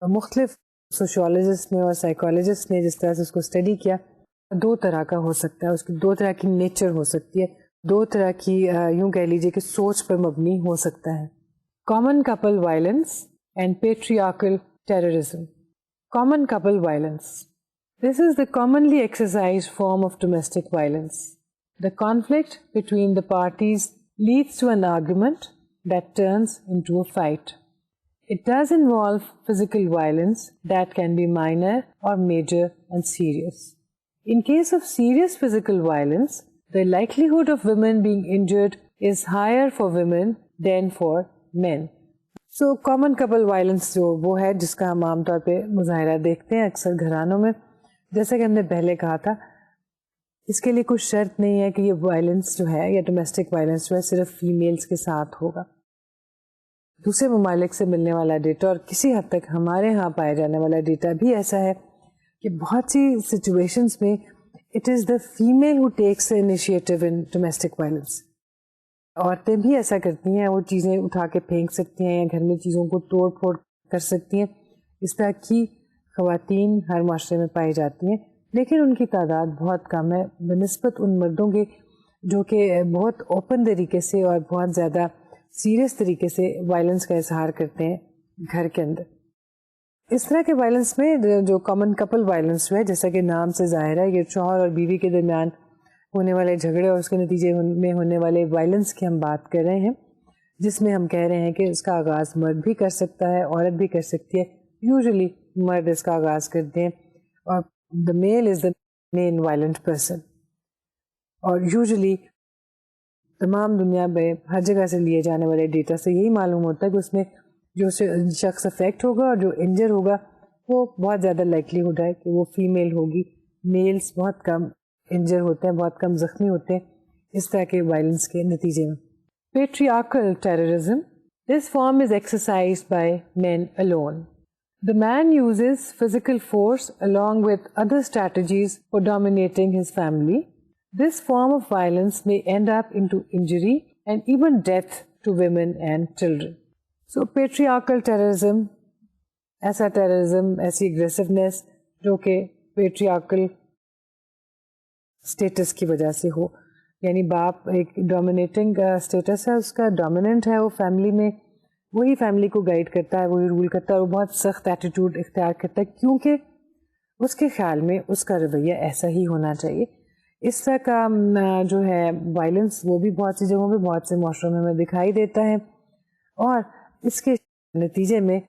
مختلف سوشیولوجسٹ نے اور سائیکالوجسٹ نے جس طرح سے اس کو اسٹڈی کیا, دو طرح کا ہو سکتا ہے, اس کی دو طرح کی نیچر ہو سکتی ہے, دو طرح کی یوں کہہ لیجیے کہ سوچ پر مبنی ہو سکتا ہے. Common couple violence and patriarchal terrorism. Common couple violence. This is the commonly exercised form of domestic violence. The conflict between the parties leads to an argument that turns into a fight. It does involve physical violence that can be minor or major and serious. In case of serious physical violence, the likelihood of women being injured is higher for women than for men. So common couple violence جو وہ ہے جس کا ہم عام طور پہ مظاہرہ دیکھتے ہیں اکثر گھرانوں میں, جیسا کہ ہم نے پہلے کہا تھا, اس کے لیے کوئی شرط نہیں ہے کہ یہ وائلنس جو ہے یا ڈومیسٹک وائلنس جو ہے صرف فیمیلز کے ساتھ ہوگا. دوسرے ممالک سے ملنے والا ڈیٹا اور کسی حد تک ہمارے ہاں پائے جانے والا ڈیٹا بھی ایسا ہے کہ بہت سی سچویشنز میں it is the female who takes the initiative in domestic violence. عورتیں بھی ایسا کرتی ہیں, وہ چیزیں اٹھا کے پھینک سکتی ہیں یا گھر میں چیزوں کو توڑ پھوڑ کر سکتی ہیں. اس طرح کی خواتین ہر معاشرے میں پائی جاتی ہیں, لیکن ان کی تعداد بہت کم ہے بنسبت ان مردوں کے جو کہ بہت اوپن طریقے سے اور بہت زیادہ سیریس طریقے سے وائلنس کا اظہار کرتے ہیں گھر کے اندر. اس طرح کے وائلنس میں جو کامن کپل وائلنس جو ہے, جیسا کہ نام سے ظاہر ہے, یہ شوہر اور بیوی کے درمیان ہونے والے جھگڑے اور اس کے نتیجے میں ہونے والے وائلنس کی ہم بات کر رہے ہیں, جس میں ہم کہہ رہے ہیں کہ اس کا آغاز مرد بھی کر سکتا ہے, عورت بھی کر سکتی ہے. یوزلی مرد اس کا آغاز کرتے ہیں اور the male is the main violent person. اور یوزلی تمام دنیا میں ہر جگہ سے لیے جانے والے ڈیٹا سے یہی معلوم ہوتا ہے کہ اس میں جو شخص افیکٹ ہوگا اور جو انجر ہوگا وہ بہت زیادہ لائکلی ہوتا ہے کہ وہ فیمیل ہوگی, میلز بہت کم انجر ہوتے ہیں, بہت کم زخمی ہوتے ہیں اس طرح کے وائلنس کے نتیجے میں. Patriarchal terrorism, this form is exercised by men alone. The man uses physical force along with other strategies for dominating his family. This form of violence may end up into injury and even death to women and children. So patriarchal terrorism, ایسا terrorism, ایسی aggressiveness جو کہ patriarchal status کی وجہ سے ہو, یعنی باپ ایک ڈومینیٹنگ اسٹیٹس ہے, اس کا ڈومیننٹ ہے وہ فیملی میں, وہی فیملی کو گائیڈ کرتا ہے, وہی رول کرتا ہے, وہ بہت سخت ایٹیٹیوڈ اختیار کرتا ہے کیونکہ اس کے خیال میں اس کا رویہ ایسا ہی ہونا چاہیے. اس طرح کا جو ہے وائلنس وہ بھی بہت سی جگہوں پہ, بہت سے معاشروں میں ہمیں دکھائی دیتا ہے, اور اس کے نتیجے میں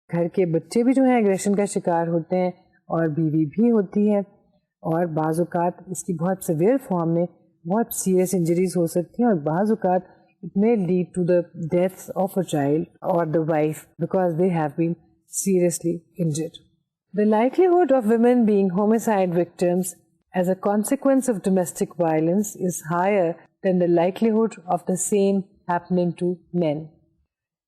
گھر کے بچے بھی جو ہیں ایگریشن کا شکار ہوتے ہیں, اور بیوی بھی ہوتی ہے, اور بعض اوقات اس کی بہت سیویئر فارم میں بہت سیریس انجریز ہو سکتی ہیں, اور بعض اوقات it may lead to the death of a child or the wife because they have been seriously injured. The likelihood of women being homicide victims as a consequence of domestic violence is higher than the likelihood of the same happening to men.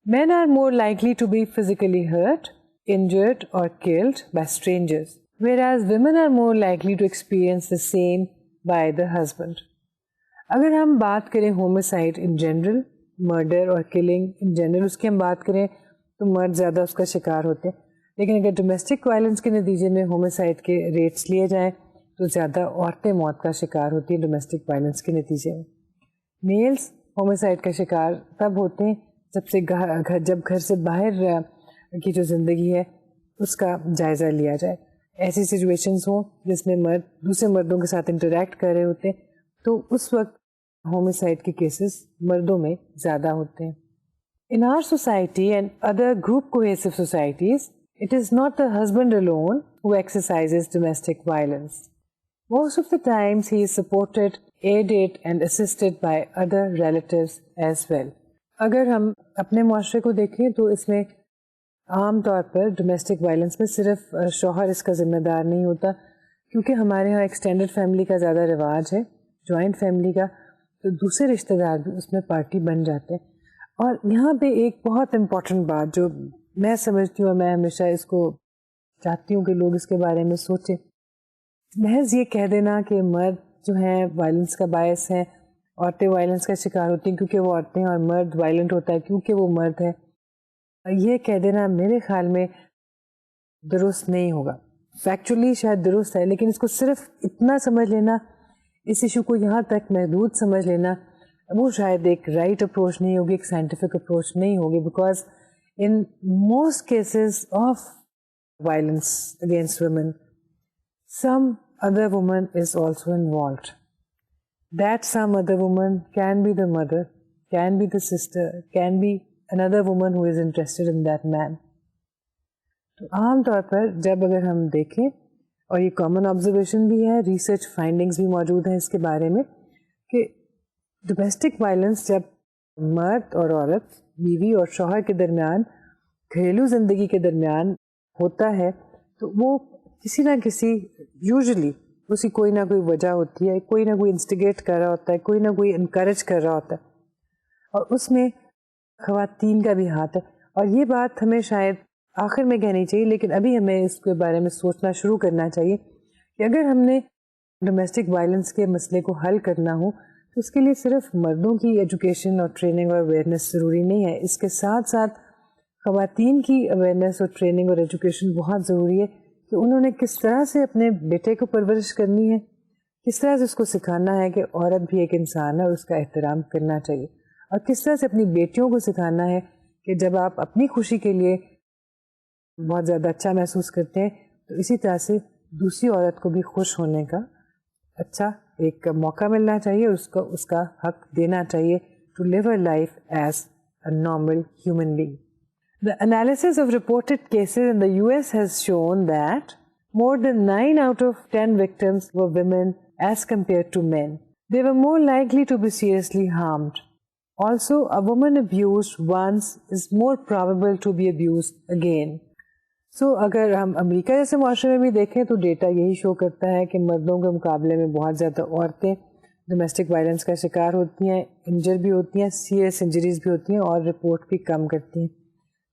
Men are more likely to be physically hurt, injured, or killed by strangers, whereas women are more likely to experience the same by the husband. اگر ہم بات کریں homicide in general, murder اور killing in general, اس کی ہم بات کریں تو مرد زیادہ اس کا شکار ہوتے ہیں, لیکن اگر ڈومیسٹک وائلنس کے نتیجے میں ہومسائڈ کے ریٹس لیے جائیں تو زیادہ عورتیں موت کا شکار ہوتی ہیں ڈومیسٹک وائلنس کے نتیجے میں. میلز ہومسائڈ کا شکار تب ہوتے ہیں جب گھر سے باہر کی جو زندگی ہے اس کا جائزہ لیا جائے. ایسی سچویشنز ہوں جس میں مرد دوسرے مردوں کے ساتھ انٹریکٹ کر رہے ہوتے ہیں تو اس وقت ہومسائڈ کے کیسز مردوں میں زیادہ ہوتے ہیں. In our society and other group cohesive societies, it is not the husband alone who exercises domestic violence. Most of the times he is supported, aided and assisted by other relatives as well. اگر ہم اپنے معاشرے کو دیکھیں تو اس میں عام طور پر ڈومیسٹک وائلنس میں صرف شوہر اس کا ذمہ دار نہیں ہوتا, کیونکہ ہمارے ہاں ایکسٹینڈڈ فیملی کا زیادہ رواج ہے, جوائنٹ فیملی کا, تو دوسرے رشتہ دار بھی اس میں پارٹی بن جاتے ہیں. اور یہاں پہ ایک بہت امپورٹنٹ بات جو میں سمجھتی ہوں, میں ہمیشہ اس کو چاہتی ہوں کہ لوگ اس کے بارے میں سوچیں, محض یہ کہہ دینا کہ مرد جو ہیں وائلنس کا باعث ہیں, عورتیں وائلنس کا شکار ہوتی ہیں کیونکہ وہ عورتیں ہیں, اور مرد وائلنٹ ہوتا ہے کیونکہ وہ مرد ہے, یہ کہہ دینا میرے خیال میں درست نہیں ہوگا. فیکچولی شاید درست ہے, لیکن اس کو صرف اتنا سمجھ لینا, اس ایشو کو یہاں تک محدود سمجھ لینا, وہ شاید ایک رائٹ اپروچ نہیں ہوگی, ایک سائنٹیفک اپروچ نہیں ہوگی, because in most cases of violence against women some other woman is also involved. That some other woman can be the mother, can be the sister, can be another woman who is interested in that man. تو عام طور پر جب اگر ہم دیکھیں, اور یہ common observation بھی ہے, ریسرچ فائنڈنگز بھی موجود ہیں اس کے بارے میں, کہ ڈومیسٹک وائلنس جب مرد اور عورت, بیوی اور شوہر کے درمیان, گھریلو زندگی کے درمیان ہوتا ہے, تو وہ کسی نہ کسی, یوزلی اسی کوئی نہ کوئی وجہ ہوتی ہے, کوئی نہ کوئی انسٹیگیٹ کر رہا ہوتا ہے, کوئی نہ کوئی انکریج کر رہا ہوتا ہے, اور اس میں خواتین کا بھی ہاتھ ہے. اور یہ بات ہمیں شاید آخر میں کہنی چاہیے, لیکن ابھی ہمیں اس کے بارے میں سوچنا شروع کرنا چاہیے کہ اگر ہم نے ڈومیسٹک وائلنس کے مسئلے کو حل کرنا ہو تو اس کے لیے صرف مردوں کی ایجوکیشن اور ٹریننگ اور اویئرنیس ضروری نہیں ہے, اس کے ساتھ ساتھ خواتین کی اویئرنیس اور ٹریننگ اور ایجوکیشن بہت ضروری ہے کہ انہوں نے کس طرح سے اپنے بیٹے کو پرورش کرنی ہے, کس طرح سے اس کو سکھانا ہے کہ عورت بھی ایک انسان ہے اور اس کا احترام کرنا چاہیے, اور کس طرح سے اپنی بیٹیوں کو سکھانا ہے کہ جب آپ اپنی خوشی کے لیے بہت زیادہ اچھا محسوس کرتے ہیں تو اسی طرح سے دوسری عورت کو بھی خوش ہونے کا اچھا ایک موقع ملنا چاہیے, اس کا حق دینا چاہیے to live a life as a normal human being. The analysis of reported cases in the US has shown that more than 9 out of 10 victims were women as compared to men. They were more likely to be seriously harmed. Also, a woman abused once is more probable to be abused again. سو اگر ہم امریکہ جیسے معاشرے میں بھی دیکھیں تو data یہی شو کرتا ہے کہ مردوں کے مقابلے میں بہت زیادہ عورتیں ڈومیسٹک وائلنس کا شکار ہوتی ہیں, انجر بھی ہوتی ہیں, سیریس انجریز بھی ہوتی ہیں اور رپورٹ بھی کم کرتی ہیں.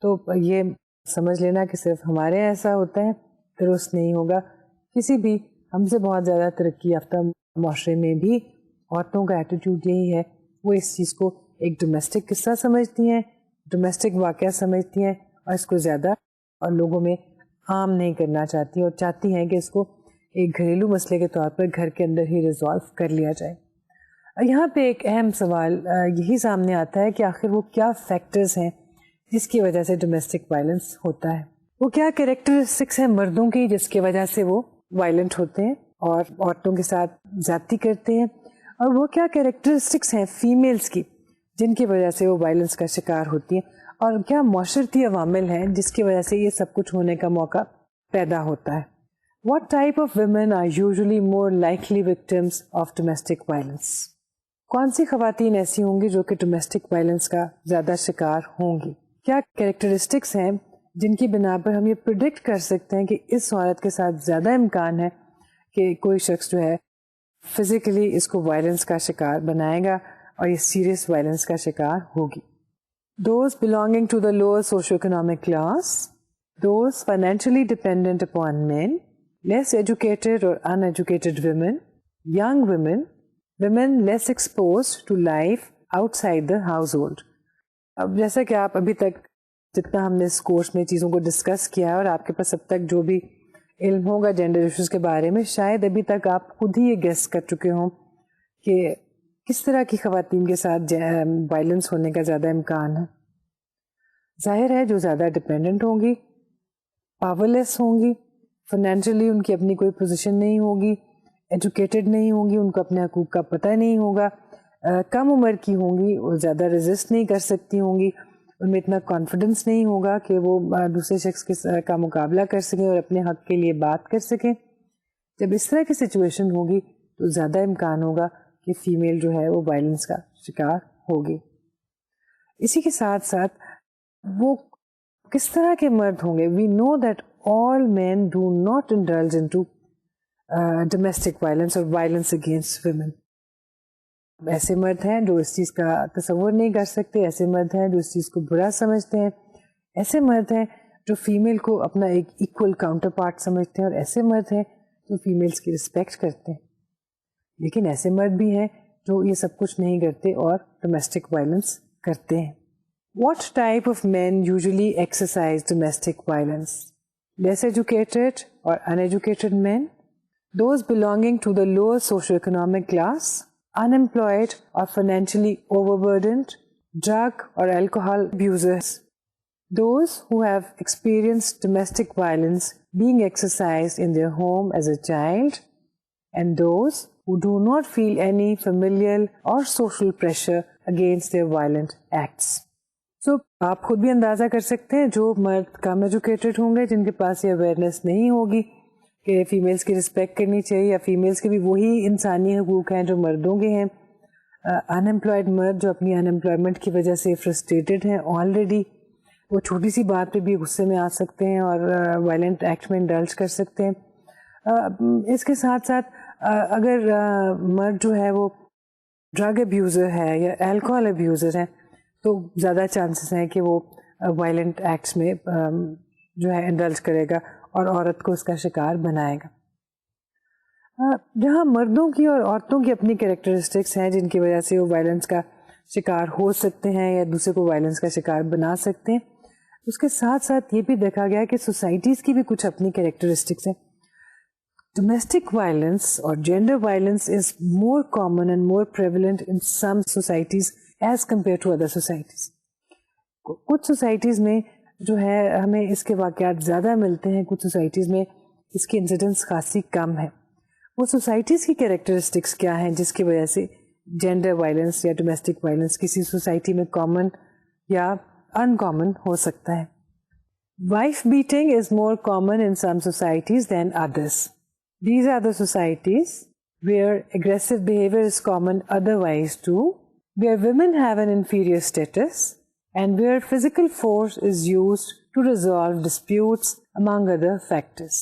تو یہ سمجھ لینا کہ صرف ہمارے ایسا ہوتا ہے درست نہیں ہوگا. کسی بھی ہم سے بہت زیادہ ترقی یافتہ معاشرے میں بھی عورتوں کا ایٹیٹیوڈ یہی ہے, وہ اس چیز کو ایک ڈومیسٹک قصہ سمجھتی ہیں, ڈومیسٹک واقعہ سمجھتی ہیں اور اس کو زیادہ اور لوگوں میں عام نہیں کرنا چاہتی اور چاہتی ہیں کہ اس کو ایک گھریلو مسئلے کے طور پر گھر کے اندر ہی ریزالو کر لیا جائے. یہاں پہ ایک اہم سوال یہی سامنے آتا ہے کہ آخر وہ کیا فیکٹرز ہیں جس کی وجہ سے ڈومیسٹک وائلنس ہوتا ہے. وہ کیا کیریکٹرسٹکس ہیں مردوں کی جس کی وجہ سے وہ وائلنٹ ہوتے ہیں اور عورتوں کے ساتھ زیادتی کرتے ہیں, اور وہ کیا کیریکٹرسٹکس ہیں فیمیلز کی جن کی وجہ سے وہ وائلنس کا شکار ہوتی ہیں, اور کیا معاشرتی عوامل ہیں جس کی وجہ سے یہ سب کچھ ہونے کا موقع پیدا ہوتا ہے. What type of women are usually more likely victims of domestic violence? کون سی خواتین ایسی ہوں گی جو کہ ڈومیسٹک وائلنس کا زیادہ شکار ہوں گی؟ کیا کیریکٹرسٹکس ہیں جن کی بنا پر ہم یہ پریڈکٹ کر سکتے ہیں کہ اس عورت کے ساتھ زیادہ امکان ہے کہ کوئی شخص جو ہے فزیکلی اس کو وائلنس کا شکار بنائے گا اور یہ سیریس وائلنس کا شکار ہوگی؟ Those belonging to the lower socioeconomic class, those financially dependent upon men, less educated or uneducated women, young women, women less exposed to life outside the household. اب جیسا کہ آپ ابھی تک جتنا ہم نے اس کورس میں چیزوں کو ڈسکس کیا ہے اور آپ کے پاس اب تک جو بھی علم ہوگا جینڈر ایشوز کے بارے میں, شاید ابھی تک آپ خود ہی یہ گیس کر چکے ہوں کہ کس طرح کی خواتین کے ساتھ وائلنس ہونے کا زیادہ امکان ہے. ظاہر ہے جو زیادہ ڈپینڈنٹ ہوں گی, پاورلیس ہوں گی, فائنینشلی ان کی اپنی کوئی پوزیشن نہیں ہوگی, ایجوکیٹڈ نہیں ہوں گی, ان کو اپنے حقوق کا پتہ نہیں ہوگا, کم عمر کی ہوں گی, وہ زیادہ ریزسٹ نہیں کر سکتی ہوں گی, ان میں اتنا کانفیڈنس نہیں ہوگا کہ وہ دوسرے شخص کا مقابلہ کر سکیں اور اپنے حق کے لیے بات کر سکیں. جب اس طرح کی سچویشن ہوگی تو زیادہ امکان ہوگا کہ فیمیل جو ہے وہ وائلنس کا شکار ہوگی. اسی کے ساتھ ساتھ وہ کس طرح کے مرد ہوں گے؟ We know that all men do not indulge into domestic violence or violence against women. ایسے مرد ہیں جو اس چیز کا تصور نہیں کر سکتے, ایسے مرد ہیں جو اس چیز کو برا سمجھتے ہیں, ایسے مرد ہیں جو فیمیل کو اپنا ایک ایکول کاؤنٹر پارٹ سمجھتے ہیں, اور ایسے مرد ہیں جو فیمیلز کی رسپیکٹ کرتے ہیں. لیکن ایسے مرد بھی ہیں جو یہ سب کچھ نہیں کرتے اور ڈومیسٹک وائلنس کرتے ہیں. What type of men usually exercise domestic violence? Less educated or uneducated men, those belonging to the lower socioeconomic class, unemployed or financially overburdened, drug or alcohol abusers, those who have experienced domestic violence being exercised in their home as a child, and those who do not feel any familial or social pressure against their violent acts. So, آپ خود بھی اندازہ کر سکتے ہیں جو مرد کم educated ہوں گے, جن کے پاس یہ اویئرنیس نہیں ہوگی کہ فیمیلز کی رسپیکٹ کرنی چاہیے یا فیمیلز کے بھی وہی انسانی حقوق ہیں جو مردوں کے ہیں. ان امپلائڈ مرد جو اپنی ان امپلائمنٹ کی وجہ سے فرسٹریٹڈ ہیں آلریڈی, وہ چھوٹی سی بات پہ بھی غصے میں آ سکتے ہیں اور وائلنٹ ایکٹ میں انڈلج کر سکتے ہیں. اس کے ساتھ ساتھ اگر مرد جو ہے وہ ڈرگ ابیوزر ہے یا الکوہول ابیوزر ہے تو زیادہ چانسز ہیں کہ وہ وائلنٹ ایکٹس میں جو ہے انڈلج کرے گا اور عورت کو اس کا شکار بنائے گا. جہاں مردوں کی اور عورتوں کی اپنی کیریکٹرسٹکس ہیں جن کی وجہ سے وہ وائلنس کا شکار ہو سکتے ہیں یا دوسرے کو وائلنس کا شکار بنا سکتے ہیں, اس کے ساتھ ساتھ یہ بھی دیکھا گیا کہ سوسائٹیز کی بھی کچھ اپنی کیریکٹرسٹکس ہیں. Domestic violence or gender violence is more common and more prevalent in some societies as compared to other societies. کچھ سوسائٹیز میں جو ہے ہمیں اس کے واقعات زیادہ ملتے ہیں, کچھ سوسائٹیز میں اس کی انسیڈنس خاصی کم ہے. وہ سوسائٹیز کی کیریکٹرسٹکس کیا ہیں جس کی وجہ سے جینڈر وائلنس یا ڈومیسٹک وائلنس کسی سوسائٹی میں کامن یا ان کامن ہو سکتا ہے. Wife beating is more common in some societies than others. These are the societies where aggressive behavior is common otherwise too, where women have an inferior status, and where physical force is used to resolve disputes among other factors.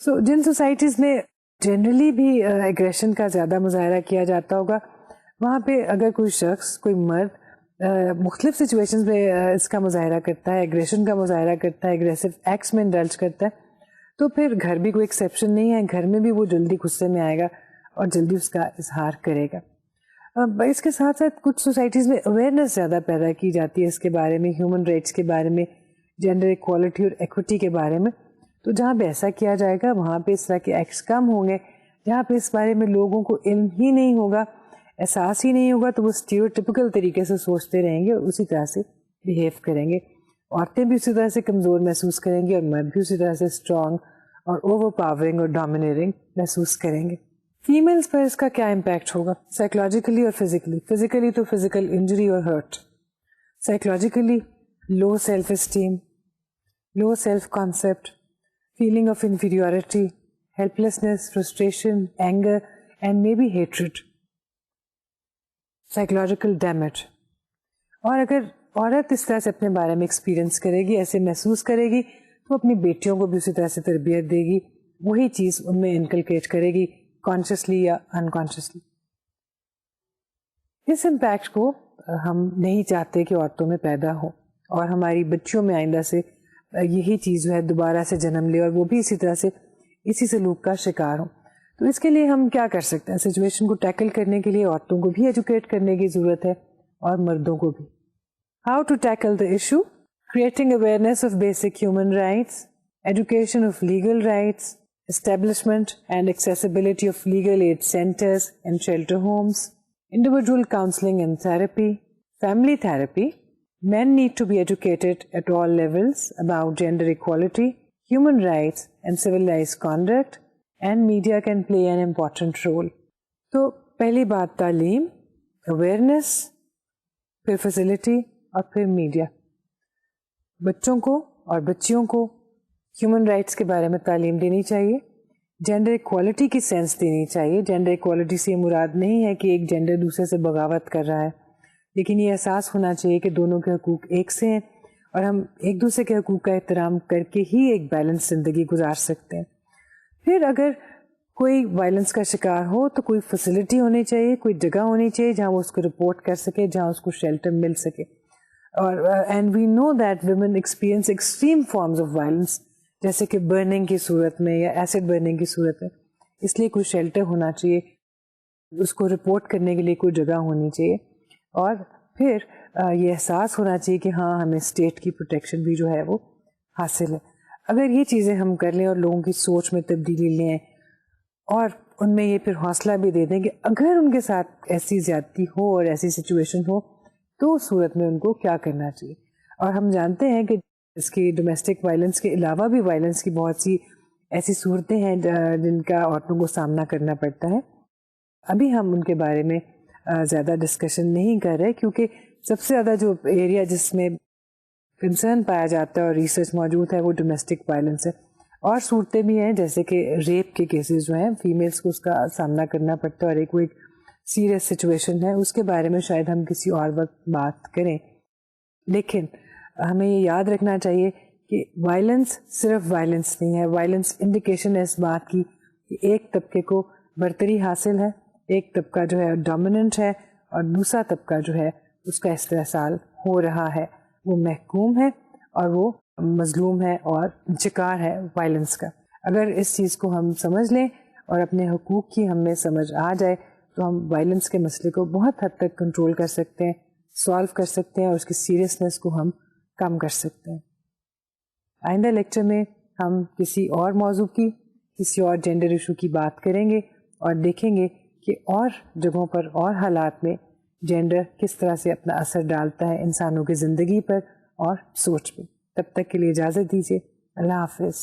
So جن societies میں generally بھی aggression کا زیادہ مظاہرہ کیا جاتا ہوگا, وہاں پہ اگر کوئی شخص, کوئی مرد مختلف سچویشنز میں اس کا مظاہرہ کرتا ہے, ایگریشن کا مظاہرہ کرتا ہے, ایگریسو ایکٹس میں انڈلج کرتا ہے, تو پھر گھر بھی کوئی ایکسیپشن نہیں ہے. گھر میں بھی وہ جلدی غصے میں آئے گا اور جلدی اس کا اظہار کرے گا. اس کے ساتھ ساتھ کچھ سوسائٹیز میں اویئرنیس زیادہ پیدا کی جاتی ہے اس کے بارے میں, ہیومن رائٹس کے بارے میں, جینڈر ایکوالٹی اور ایکوٹی کے بارے میں. تو جہاں پہ ایسا کیا جائے گا وہاں پہ اس طرح کے ایکٹس کم ہوں گے. جہاں پہ اس بارے میں لوگوں کو علم ہی نہیں ہوگا, احساس ہی نہیں ہوگا, تو وہ اسٹیریوٹیپیکل طریقے سے سوچتے رہیں گے, اسی طرح سے بیہیو کریں گے. عورتیں بھی اسی طرح سے کمزور محسوس کریں گے اور مرد بھی اسی طرح سے اسٹرانگ اور اوور پاورنگ اور ڈومینیٹنگ محسوس کریں گے. فیمیلز پر اس کا کیا امپیکٹ ہوگا, سائیکولوجیکلی اور فزیکلی. فزیکلی تو فزیکل انجری اور hurt, psychologically low self esteem, low self concept, feeling of inferiority, helplessness, frustration, anger, and maybe hatred. Psychological damage. اور اگر عورت اس طرح سے اپنے بارے میں ایکسپیرئنس کرے گی, ایسے محسوس کرے گی, تو اپنی بیٹیوں کو بھی اسی طرح سے تربیت دے گی, وہی چیز ان میں انکلکیٹ کرے گی, کانشیسلی یا انکانشیسلی. اس امپیکٹ کو ہم نہیں چاہتے کہ عورتوں میں پیدا ہو اور ہماری بچیوں میں آئندہ سے یہی چیز جو ہے دوبارہ سے جنم لے اور وہ بھی اسی طرح سے اسی سلوک کا شکار ہوں. تو اس کے لیے ہم کیا کر سکتے ہیں؟ سچویشن کو ٹیکل کرنے کے لیے عورتوں کو بھی ایجوکیٹ کرنے کی ضرورت ہے اور مردوں کو بھی. How to tackle the issue? Creating awareness of basic human rights, education of legal rights, establishment and accessibility of legal aid centres and shelter homes, individual counselling and therapy, family therapy. Men need to be educated at all levels about gender equality, human rights, and civilized conduct, and media can play an important role. تو پہلی بات تعلیم, awareness, پھر facility اور پھر media. بچوں کو اور بچیوں کو ہیومن رائٹس کے بارے میں تعلیم دینی چاہیے, جینڈر ایکوالٹی کی سینس دینی چاہیے. جینڈر ایکوالٹی سے یہ مراد نہیں ہے کہ ایک جینڈر دوسرے سے بغاوت کر رہا ہے, لیکن یہ احساس ہونا چاہیے کہ دونوں کے حقوق ایک سے ہیں اور ہم ایک دوسرے کے حقوق کا احترام کر کے ہی ایک بیلنس زندگی گزار سکتے ہیں. پھر اگر کوئی وائلنس کا شکار ہو تو کوئی فیسلٹی ہونی چاہیے, کوئی جگہ ہونی چاہیے جہاں وہ اس کو رپورٹ کر سکے, جہاں اس کو شیلٹر مل سکے. اور and we know that women experience extreme forms of violence, جیسے کہ برننگ کی صورت میں یا ایسڈ برننگ کی صورت میں. اس لیے کوئی شیلٹر ہونا چاہیے, اس کو رپورٹ کرنے کے لیے کوئی جگہ ہونی چاہیے, اور پھر یہ احساس ہونا چاہیے کہ ہاں ہمیں اسٹیٹ کی پروٹیکشن بھی جو ہے وہ حاصل ہے. اگر یہ چیزیں ہم کر لیں اور لوگوں کی سوچ میں تبدیلی لیں اور ان میں یہ پھر حوصلہ بھی دے دیں کہ اگر ان کے ساتھ ایسی زیادتی ہو اور ایسی سچویشن ہو تو اس صورت میں ان کو کیا کرنا چاہیے. اور ہم جانتے ہیں کہ اس کی ڈومیسٹک وائلنس کے علاوہ بھی وائلنس کی بہت سی ایسی صورتیں ہیں جن کا عورتوں کو سامنا کرنا پڑتا ہے. ابھی ہم ان کے بارے میں زیادہ ڈسکشن نہیں کر رہے کیونکہ سب سے زیادہ جو ایریا جس میں کنسرن پایا جاتا ہے اور ریسرچ موجود ہے وہ ڈومیسٹک وائلنس ہے. اور صورتیں بھی ہیں جیسے کہ ریپ کے کیسز جو ہیں, فیمیلز کو اس کا سامنا کرنا پڑتا ہے اور ایک وہ ایک سیریس سچویشن ہے, اس کے بارے میں شاید ہم کسی اور وقت بات کریں. لیکن ہمیں یہ یاد رکھنا چاہیے کہ وائلنس صرف وائلنس نہیں ہے. وائلنس انڈیکیشن ہے اس بات کی کہ ایک طبقے کو برتری حاصل ہے, ایک طبقہ جو ہے ڈومیننٹ ہے اور دوسرا طبقہ جو ہے اس کا استحصال ہو رہا ہے, وہ محکوم ہے اور وہ مظلوم ہے اور شکار ہے وائلنس کا. اگر اس چیز کو ہم سمجھ لیں اور اپنے حقوق کی ہمیں سمجھ آ جائے تو ہم وائلنس کے مسئلے کو بہت حد تک کنٹرول کر سکتے ہیں, سالو کر سکتے ہیں اور اس کی سیریسنس کو ہم کم کر سکتے ہیں. آئندہ لیکچر میں ہم کسی اور موضوع کی, کسی اور جینڈر ایشو کی بات کریں گے اور دیکھیں گے کہ اور جگہوں پر اور حالات میں جینڈر کس طرح سے اپنا اثر ڈالتا ہے انسانوں کی زندگی پر اور سوچ پہ. تب تک کے لیے اجازت دیجیے. اللہ حافظ.